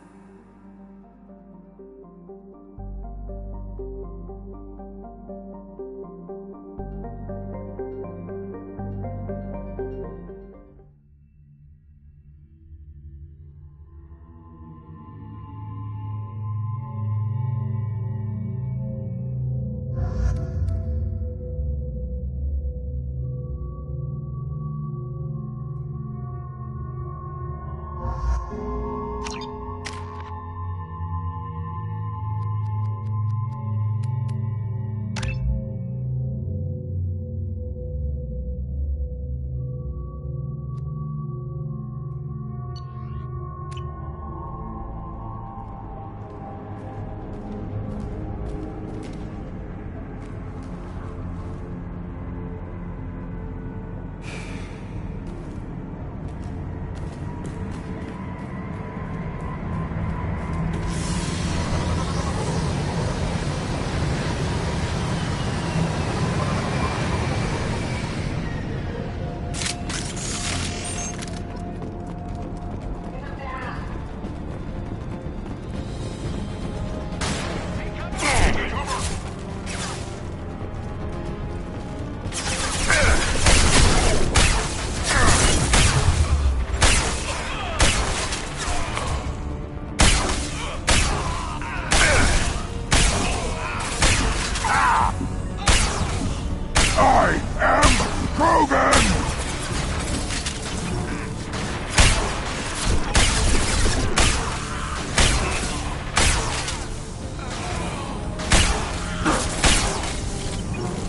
Moving!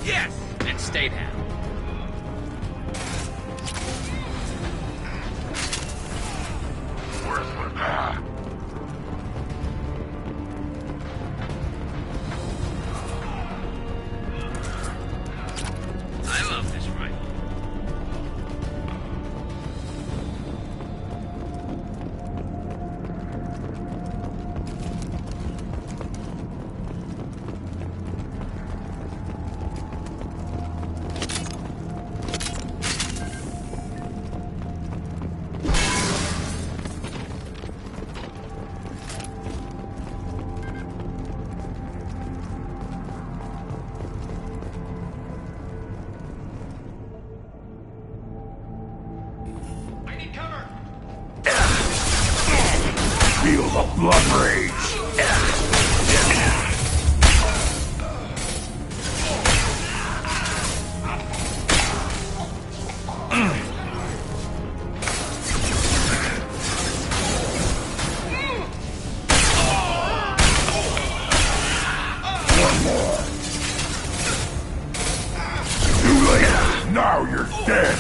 Yes! And stay down. Where's the path? I love this rifle. Feel the blood rage! One more. Too late. Now you're dead.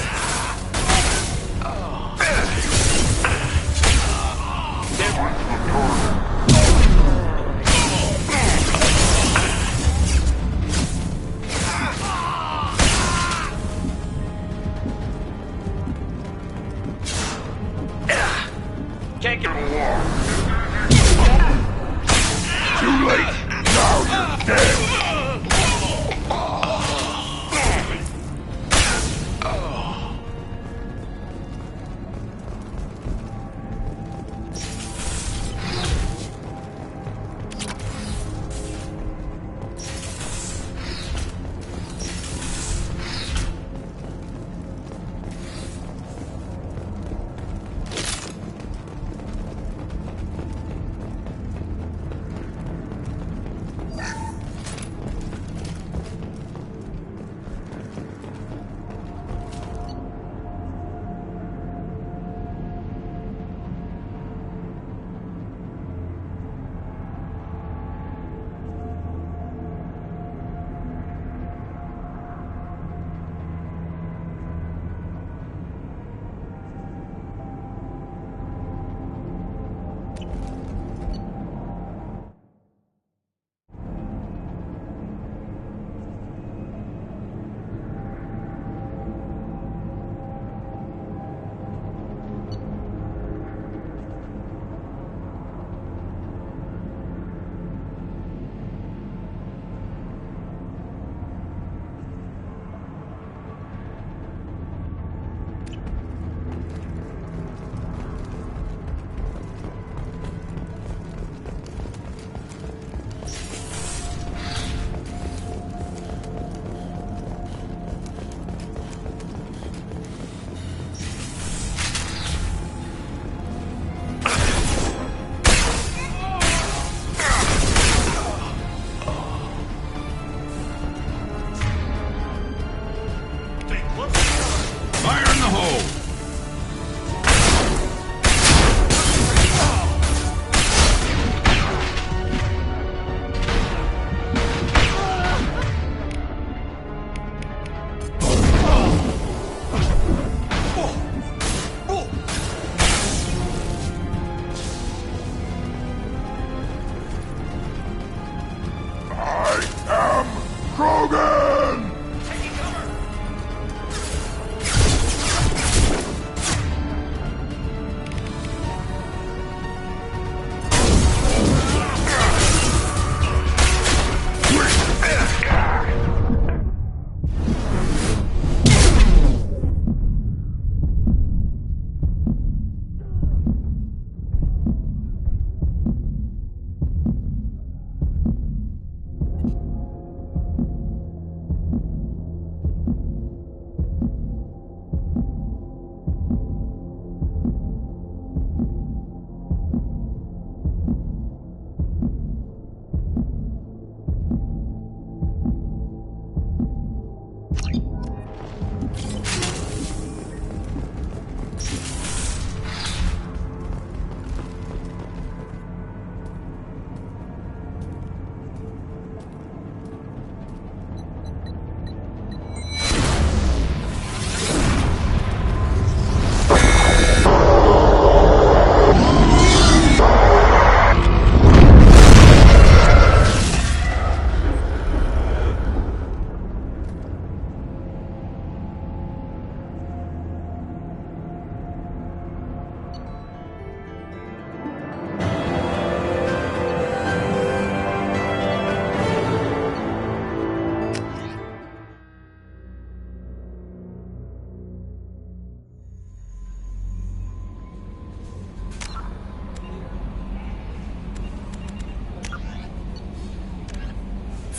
Can't get along. Too late. Now you're dead.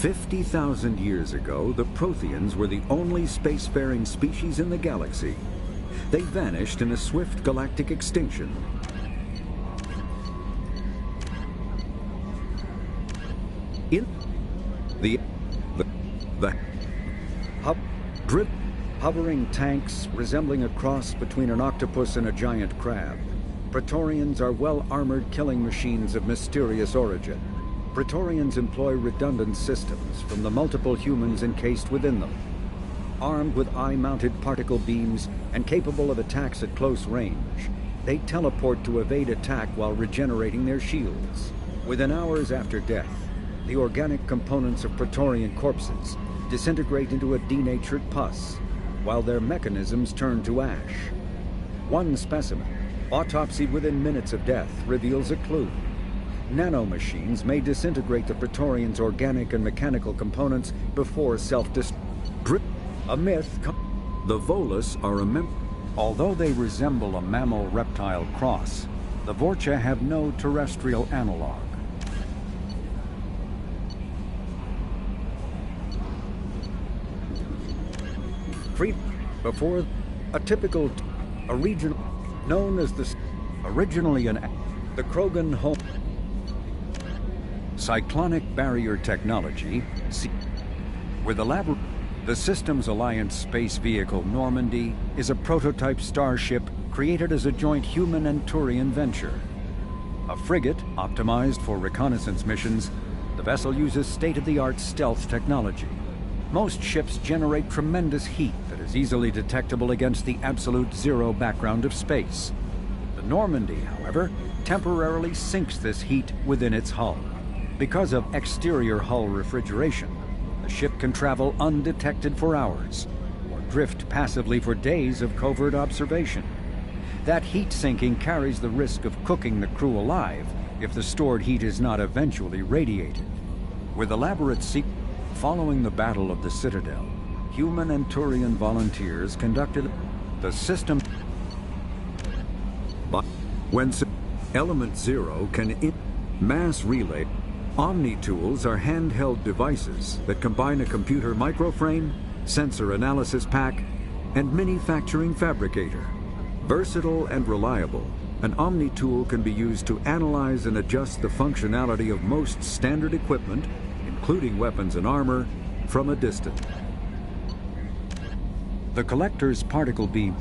50,000 years ago, the Protheans were the only spacefaring species in the galaxy. They vanished in a swift galactic extinction. In the hovering tanks resembling a cross between an octopus and a giant crab. Praetorians are well-armored killing machines of mysterious origin. Praetorians employ redundant systems from the multiple humans encased within them. Armed with eye-mounted particle beams and capable of attacks at close range, they teleport to evade attack while regenerating their shields. Within hours after death, the organic components of Praetorian corpses disintegrate into a denatured pus, while their mechanisms turn to ash. One specimen, autopsied within minutes of death, reveals a clue. Nanomachines may disintegrate the Praetorians' organic and mechanical components before self-destruct. A myth. The Volus are although they resemble a mammal-reptile cross, the Vorcha have no terrestrial analog. Before a typical a region known as the originally the Krogan home cyclonic barrier technology with the Systems Alliance space vehicle Normandy is a prototype starship created as a joint human and Turian venture. A frigate optimized for reconnaissance missions, the vessel uses state-of-the-art stealth technology. Most ships generate tremendous heat that is easily detectable against the absolute zero background of space. The Normandy, however, temporarily sinks this heat within its hull. Because of exterior hull refrigeration, the ship can travel undetected for hours, or drift passively for days of covert observation. That heat sinking carries the risk of cooking the crew alive if the stored heat is not eventually radiated. With elaborate following the Battle of the Citadel, human and Turian volunteers conducted the system. But when Element Zero can mass relay, Omni tools are handheld devices that combine a computer microframe, sensor analysis pack, and manufacturing fabricator. Versatile and reliable, an Omni tool can be used to analyze and adjust the functionality of most standard equipment, including weapons and armor, from a distance. The Collector's particle beam